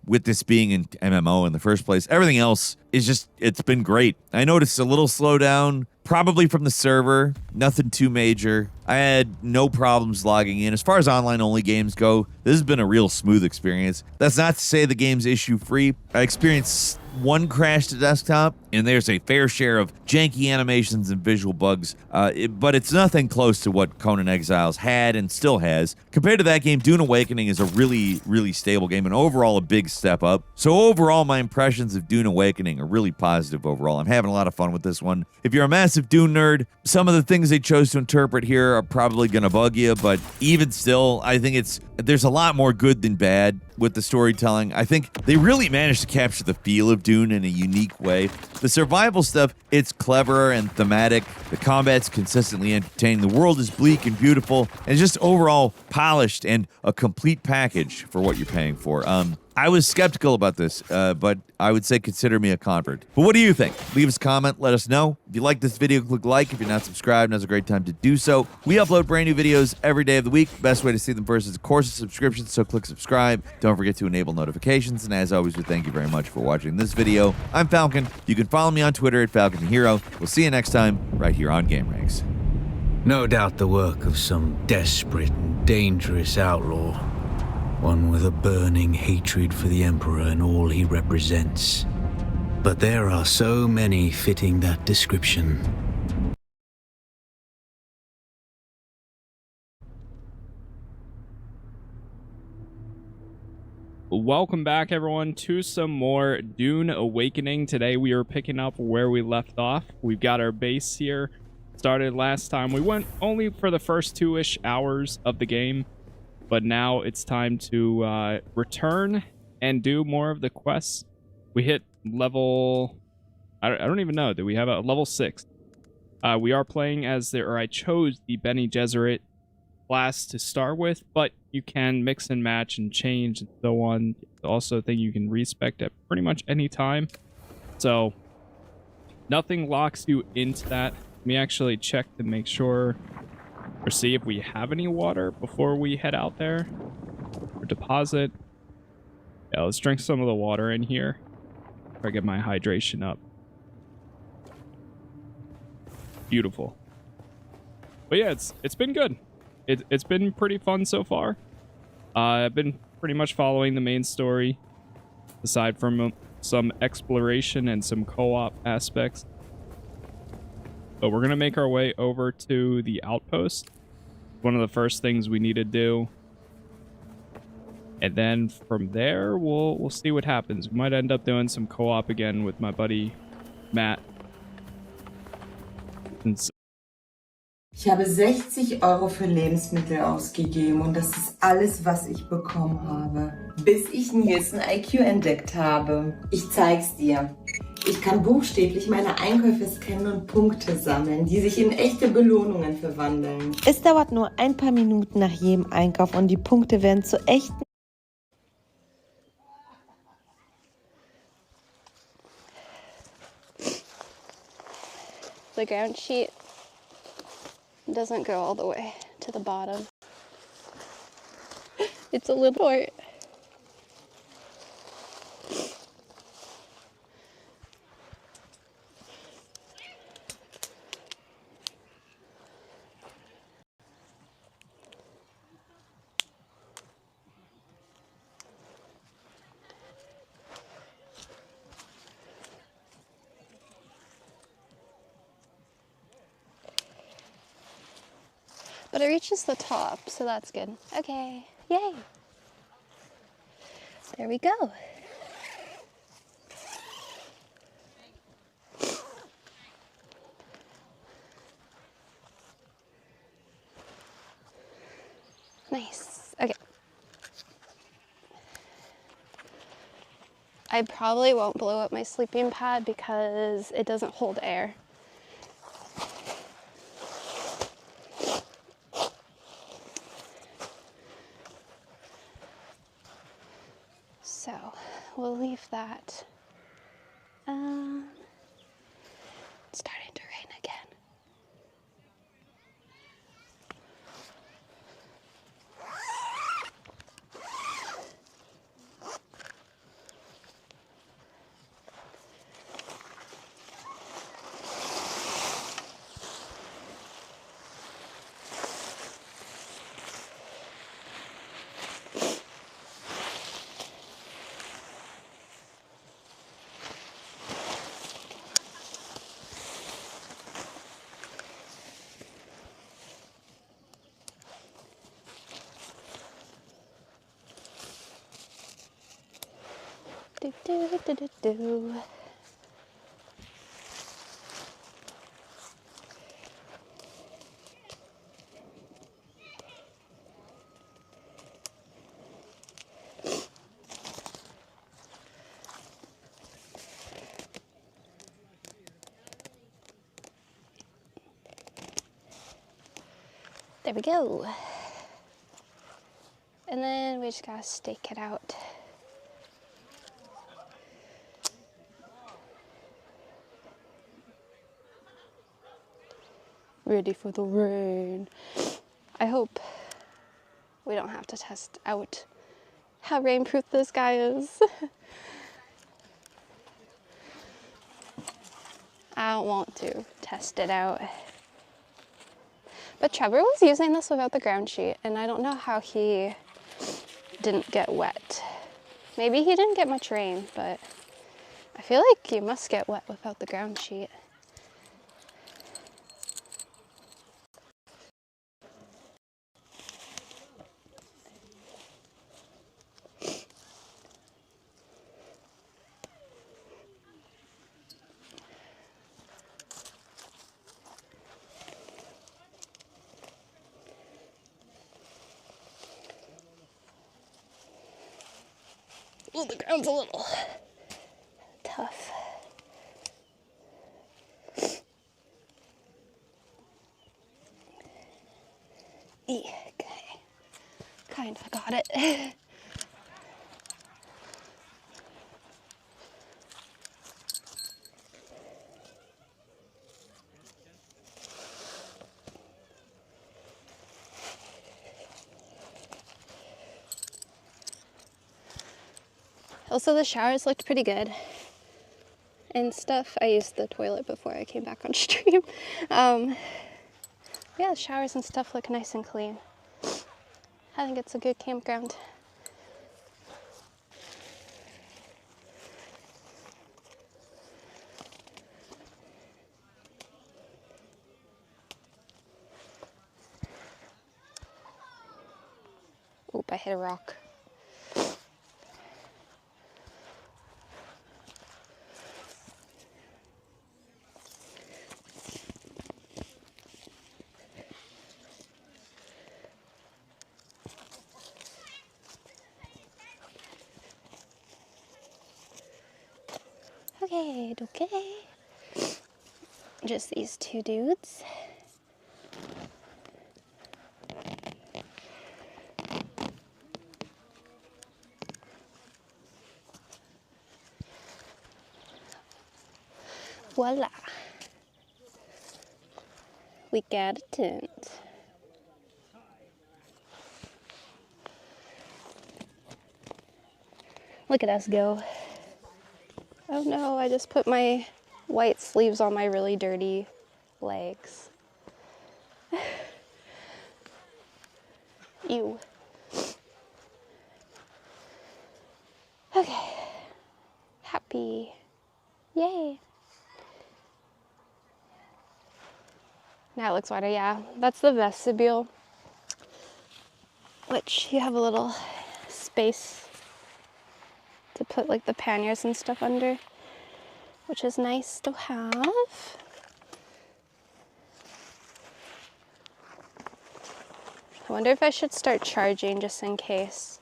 with this being an MMO in the first place, everything else is just, it's been great. I noticed a little slowdown, probably from the server, nothing too major. I had no problems logging in. As far as online-only games go, this has been a real smooth experience. That's not to say the game's issue-free. I experienced one crash to desktop, and there's a fair share of janky animations and visual bugs, but it's nothing close to what Conan Exiles had and still has. Compared to that game, Dune Awakening is a really, really stable game, and overall a big step up. So overall, my impressions of Dune Awakening are really positive overall. I'm having a lot of fun with this one. If you're a massive Dune nerd, some of the things they chose to interpret here are probably going to bug you, but even still, I think there's a lot more good than bad with the storytelling. I think they really managed to capture the feel of Dune in a unique way. The survival stuff, it's clever and thematic. The combat's consistently entertaining. The world is bleak and beautiful, and just overall polished and a complete package for what you're paying for. I was skeptical about this, but I would say consider me a convert. But what do you think? Leave us a comment, let us know. If you like this video, click like. If you're not subscribed, now's a great time to do so. We upload brand new videos every day of the week. Best way to see them first is, of course, a subscription, so click subscribe. Don't forget to enable notifications, and as always, we thank you very much for watching this video. I'm Falcon. You can follow me on Twitter at FalconHero. We'll see you next time, right here on GameRanks. No doubt the work of some desperate and dangerous outlaw. One with a burning hatred for the Emperor and all he represents. But there are so many fitting that description. Welcome back, everyone, to some more Dune Awakening. Today we are picking up where we left off. We've got our base here. Started last time. We went only for the first 2-ish hours of the game. But now it's time to return and do more of the quests. We hit level... I don't even know. Do we have a level 6? We are playing as I chose the Bene Gesserit class to start with, but you can mix and match and change and so on. Also, think you can respec at pretty much any time. So, nothing locks you into that. Let me actually check to make sure... or see if we have any water before we head out there. Or deposit. Yeah, let's drink some of the water in here. If I get my hydration up. Beautiful. But yeah, it's been good. It's been pretty fun so far. I've been pretty much following the main story. Aside from some exploration and some co-op aspects. But we're going to make our way over to the outpost. One of the first things we need to do. And then from there, we'll see what happens. We might end up doing some co-op again with my buddy, Matt. Ich habe 60 Euro für Lebensmittel ausgegeben und das ist alles, was ich bekommen habe. Bis ich Nielsen IQ entdeckt habe. Ich zeig's dir. Ich kann buchstäblich meine Einkäufe scannen und Punkte sammeln, die sich in echte Belohnungen verwandeln. Es dauert nur ein paar Minuten nach jedem Einkauf und die Punkte werden zu echten. The ground sheet doesn't go all the way to the bottom. It's a little short. But it reaches the top, so that's good. Okay, yay. There we go. Nice, okay. I probably won't blow up my sleeping pad because it doesn't hold air. So we'll leave that. It's starting to rain again. Do, do, do, do, do. There we go. And then we just gotta stake it out. Ready for the rain. I hope we don't have to test out how rainproof this guy is. I don't want to test it out. But Trevor was using this without the ground sheet, and I don't know how he didn't get wet. Maybe he didn't get much rain, but I feel like you must get wet without the ground sheet. Oh, the ground's a little tough. Okay, kind of got it. Also, the showers looked pretty good and stuff. I used the toilet before I came back on stream. Yeah, the showers and stuff look nice and clean. I think it's a good campground. Oop, I hit a rock. Okay, okay. Just these two dudes. Voila. We got a tent. Look at us go. Oh no, I just put my white sleeves on my really dirty legs. Ew. Okay. Happy. Yay. Now it looks wider, yeah. That's the vestibule, which you have a little space to put like the panniers and stuff under, which is nice to have. I wonder if I should start charging just in case.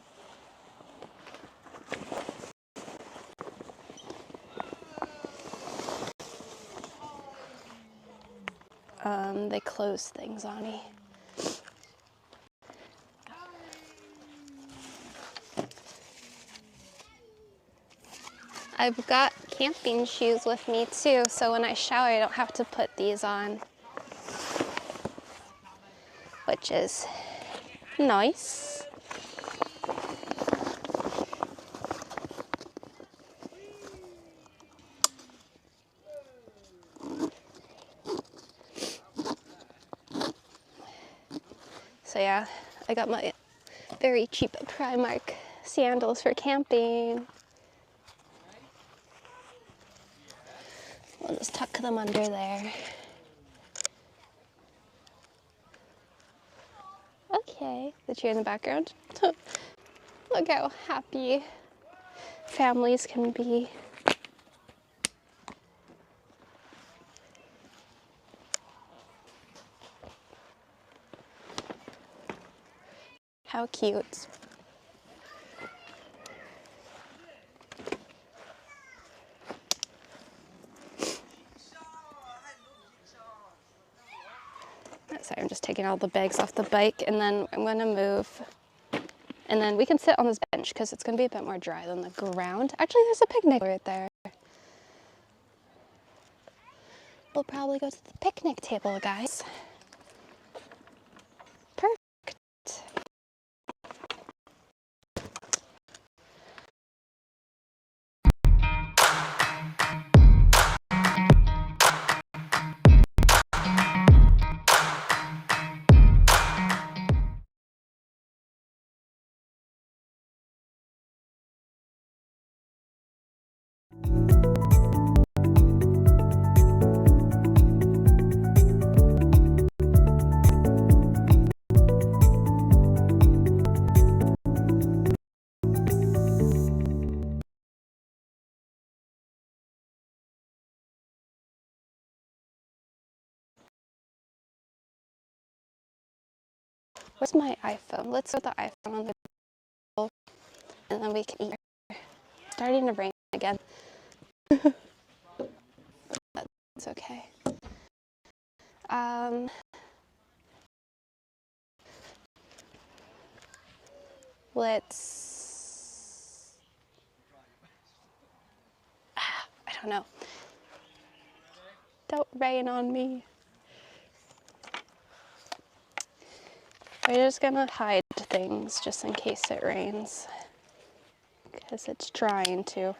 They close things on me. I've got camping shoes with me too, so when I shower I don't have to put these on, which is nice. So yeah, I got my very cheap Primark sandals for camping. We'll just tuck them under there. Okay, the tree in the background. Look how happy families can be. How cute. Sorry, I'm just taking all the bags off the bike, and then I'm gonna move. And then we can sit on this bench because it's gonna be a bit more dry than the ground. Actually, there's a picnic right there. We'll probably go to the picnic table, guys. Perfect. Where's my iPhone? Let's put the iPhone on the table, and then we can eat. It's starting to rain again. That's okay. Let's, I don't know. Don't rain on me. We're just gonna hide things just in case it rains, because it's trying to.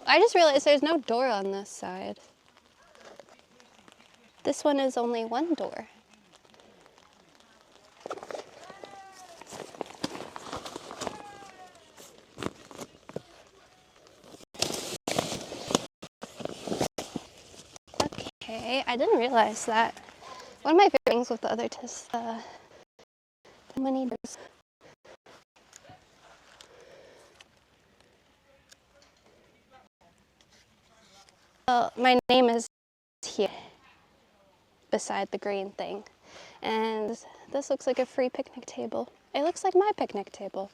I just realized there's no door on this side. This one is only one door. Okay, I didn't realize that. One of my favorite things with the other tests, the money doors. Well, my name is here, beside the green thing. And this looks like a free picnic table. It looks like my picnic table.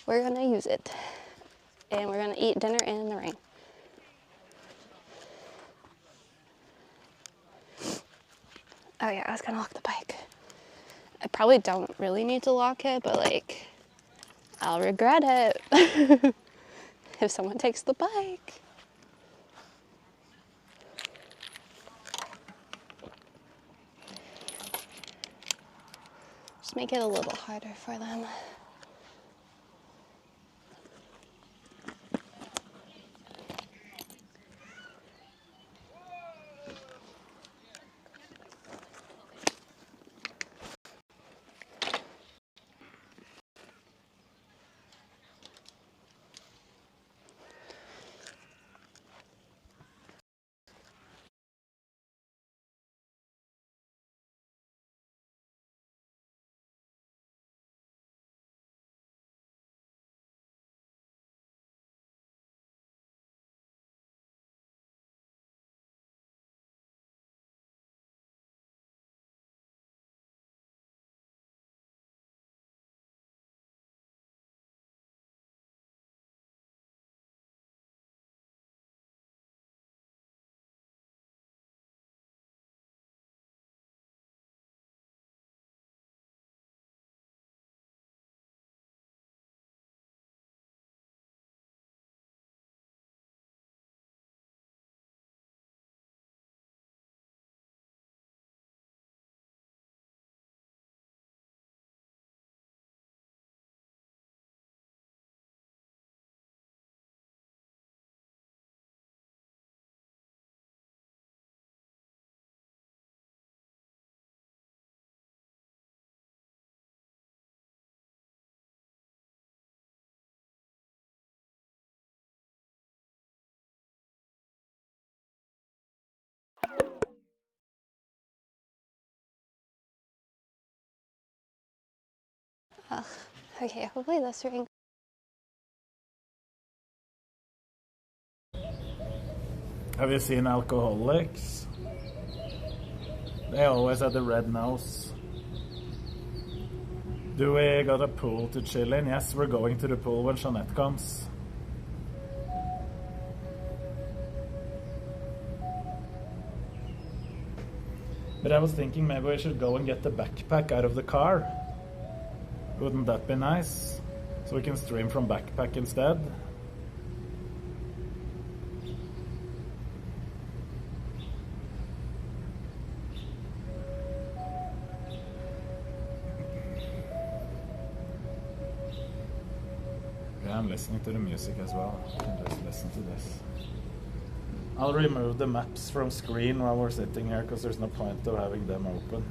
We're gonna use it. And we're gonna eat dinner in the rain. Oh yeah, I was gonna lock the bike. I probably don't really need to lock it, but like, I'll regret it if someone takes the bike. Just make it a little harder for them. Ugh. Okay, hopefully this ring. Have you seen alcoholics? They always have the red nose. Do we got a pool to chill in? Yes, we're going to the pool when Jeanette comes. But I was thinking maybe we should go and get the backpack out of the car. Wouldn't that be nice? So we can stream from backpack instead. Yeah, I'm listening to the music as well. I can just listen to this. I'll remove the maps from screen while we're sitting here because there's no point of having them open.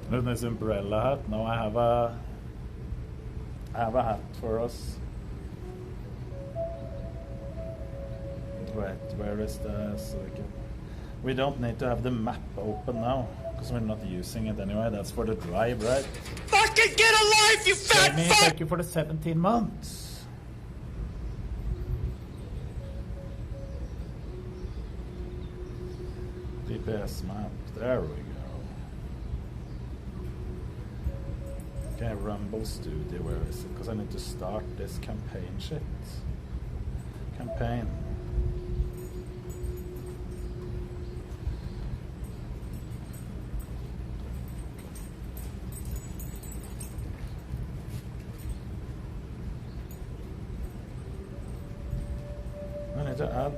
Look at this umbrella hat. Now I have a hat for us. Wait, where is the so we don't need to have the map open now because we're not using it anyway. That's for the drive, right? fucking get a life, you fat Jamie, fuck! thank you for the 17 months. DPS map, there we go. Okay, Rumble Studio, where is it? Because I need to start this campaign shit. Campaign. I need to add.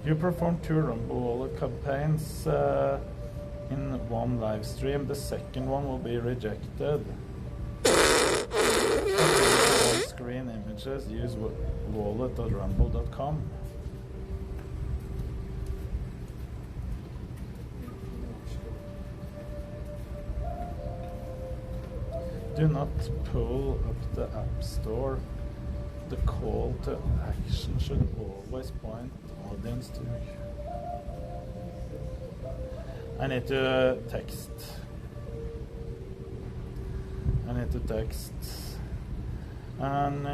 You performed 2 Rumble Wallet campaigns in one live stream. The second one will be rejected. On-screen images, use wallet.rumble.com. Do not pull up the App Store. The call to action should always point audience to. I need to text. And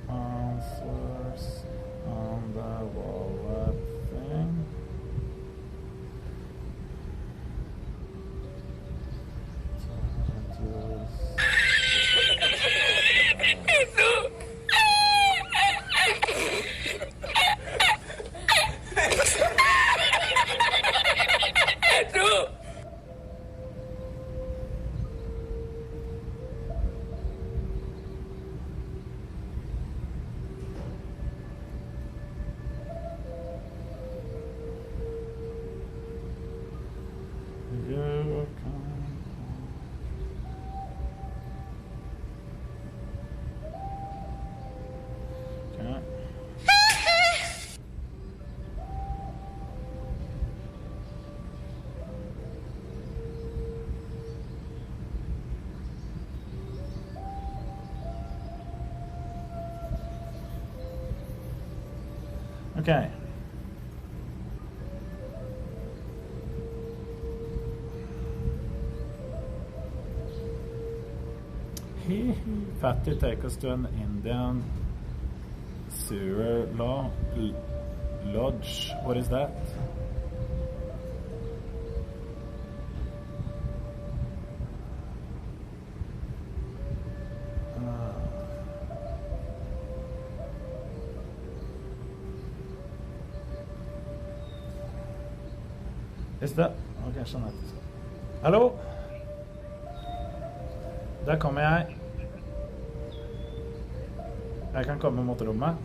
answers on the wallet thing. Okay. Fatty, take us to an Indian sewer lodge. What is that? Is that? Ok, skjønner. Hallo? Der kommer jeg. Jeg kan komme mot rommet.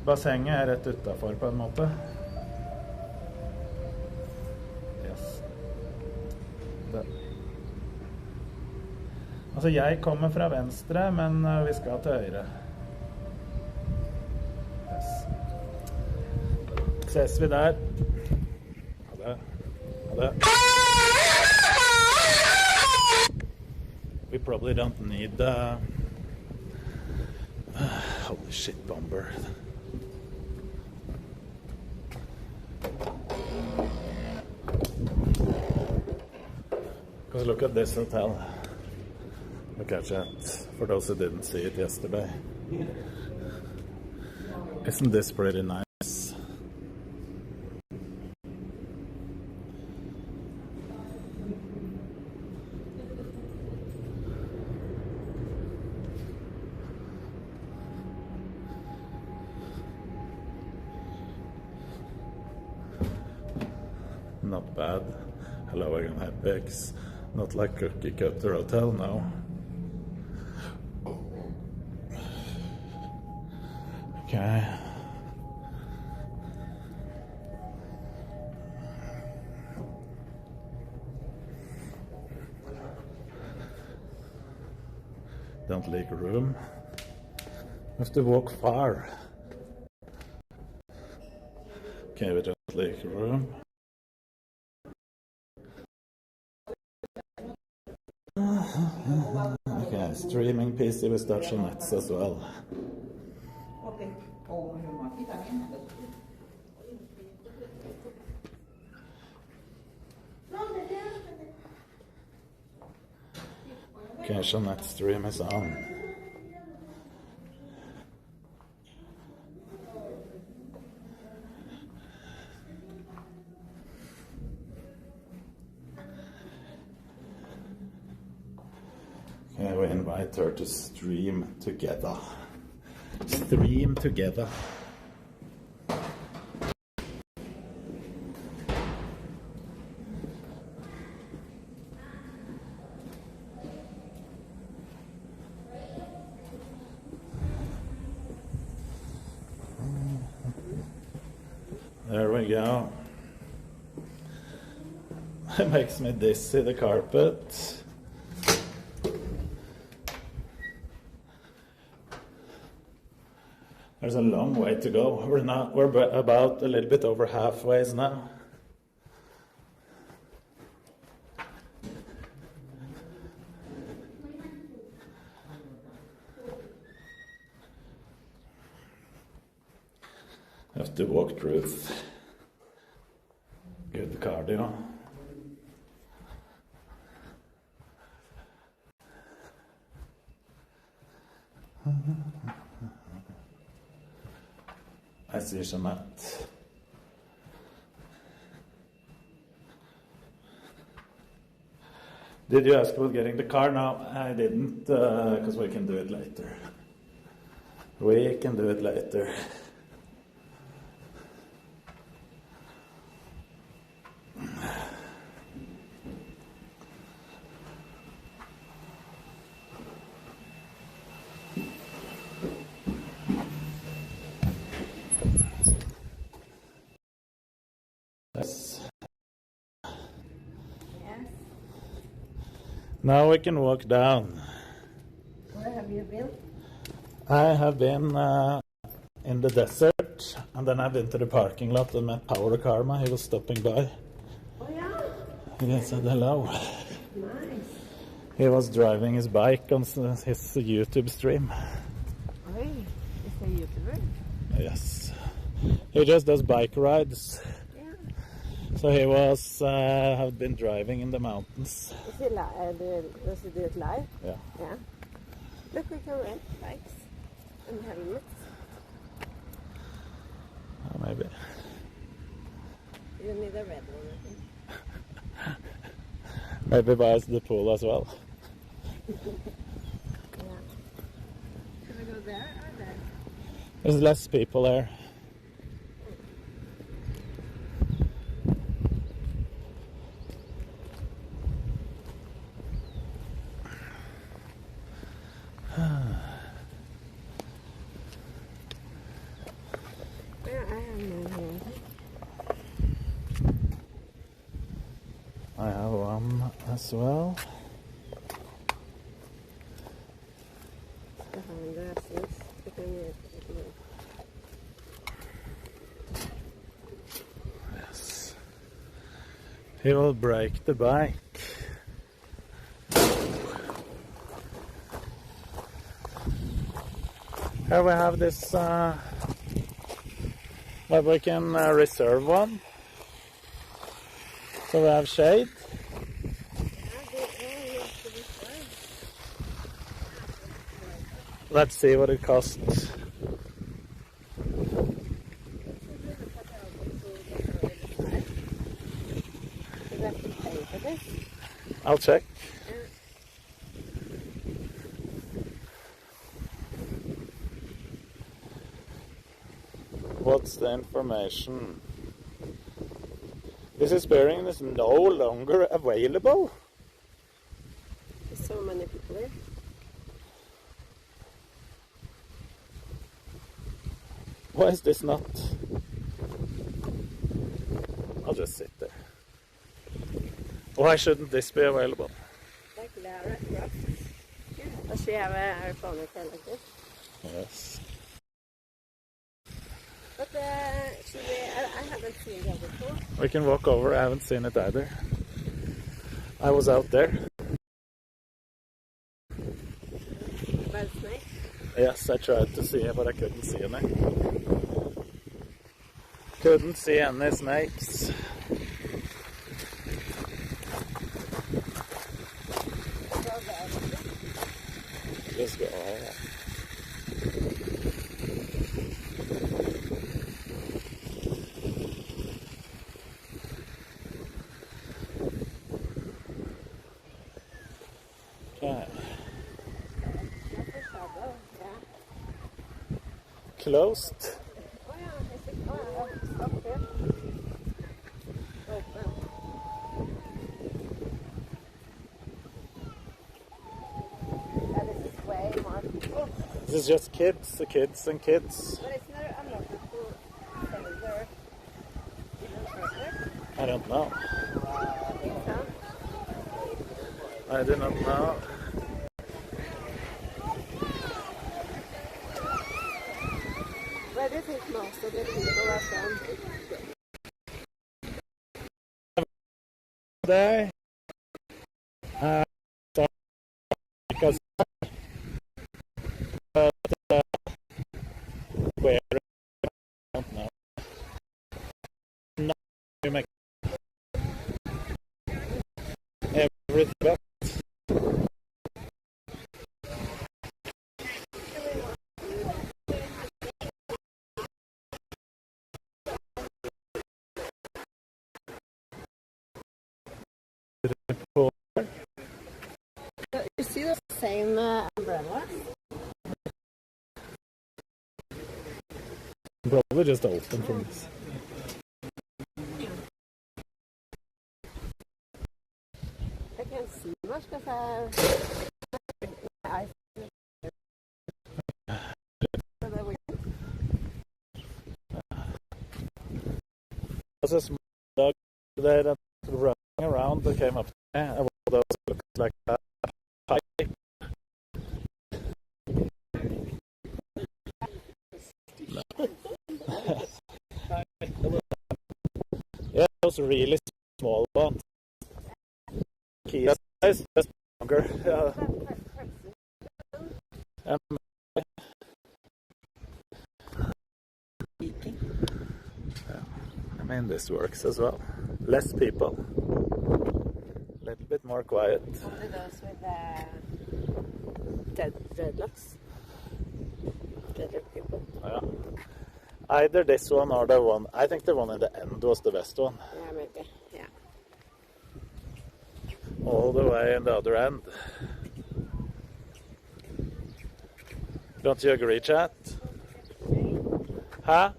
Bassenget er rett utenfor på en måte. Yes. Der. Altså, jeg kommer fra venstre, men vi skal til høyre. Yes. Ses vi der. Ha det. Ha det. We probably don't need holy shit, bomber. Because look at this hotel. Look at that. For those who didn't see it yesterday. Isn't this pretty nice? Not bad. Hello again, Hypex. Not like Cookie Cutter Hotel now. Okay. Don't leak room. Have to walk far. Okay, we don't leak room. Okay, streaming PC with Dutch nets as well. location that stream is on. Okay, we invite her to stream together. Stream together. There we go. It makes me dizzy, the carpet. There's a long way to go. We're about a little bit over halfway now. Have to walk through it. Good cardio. I see Jeanette. Did you ask about getting the car? No, I didn't, because we can do it later. We can do it later. Now we can walk down. Where have you been? I have been in the desert, and then I've been to the parking lot and met Power Karma. He was stopping by. Oh yeah? He said hello. Nice. He was driving his bike on his YouTube stream. Oh, is he a YouTuber? Yes. He just does bike rides. So he was had been driving in the mountains. Is he does he do it live? Yeah. Yeah. Look, we can rent bikes and helmets. Maybe. You need a red one, I think. Maybe by the pool as well. Yeah. Should we go there or there? There's less people there. I have one as well. Yes. He will break the bike. Here we have this where we can reserve one. So we have shade. Let's see what it costs. I'll check. What's the information? This bearing is no longer available. There's so many people there. Why is this not? I'll just sit there. Why shouldn't this be available? Like Lara, yeah. Does she have a ponytail like this? Yes. But I haven't seen that before. We can walk over. I haven't seen it either. I was out there. By the snake? Yes, I tried to see it, but I couldn't see any. Couldn't see any snakes. closed. This is just kids and kids. But it's not unlocked to further. I don't know. I do not know. Where do you think most of the people are from? There. Because where I don't know. No, you make everything else. You see the same umbrella? Probably just open from this. I can't see much because I There's a small dog there that running around that came up there. And those looks like a pipe. Yeah, those really small ones. Kia size, just longer. I mean, this works as well. Less people. A little bit more quiet. Only those with dreadlocks. Dreadlock people. Yeah. Either this one or the one. I think the one in the end was the best one. Yeah, maybe. Yeah. All the way in the other end. Don't you agree, chat? Huh?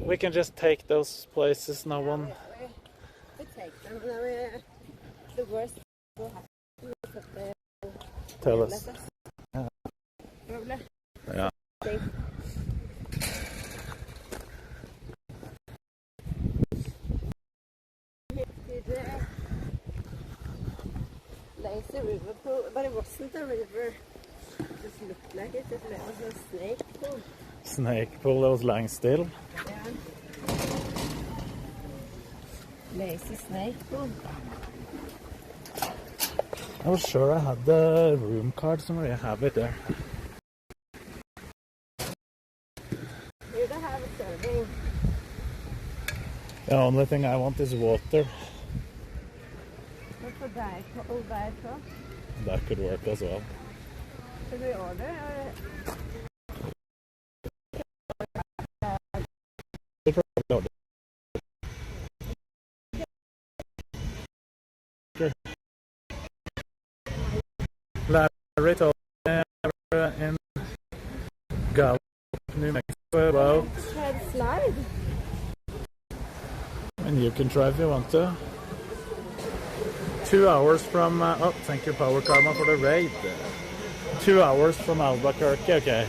We can just take those places no one... We take them. The worst will happen is that they Tell us. Yeah. Probably. Yeah. Safe. Lazy river pool, but it wasn't a river. It just looked like it. It was a snake pool. Snake pool that was lying still. Yeah. Lazy snake pool. I was sure I had the room card somewhere. I have it there. You don't have a serving. The only thing I want is water. What for diet? Old diet Coke? That could work as well. Should we order or? Larry told me in Gallup, New Mexico about... Try the slide. And you can try if you want to. 2 hours from... oh, thank you, Power Karma, for the raid. 2 hours from Albuquerque, okay.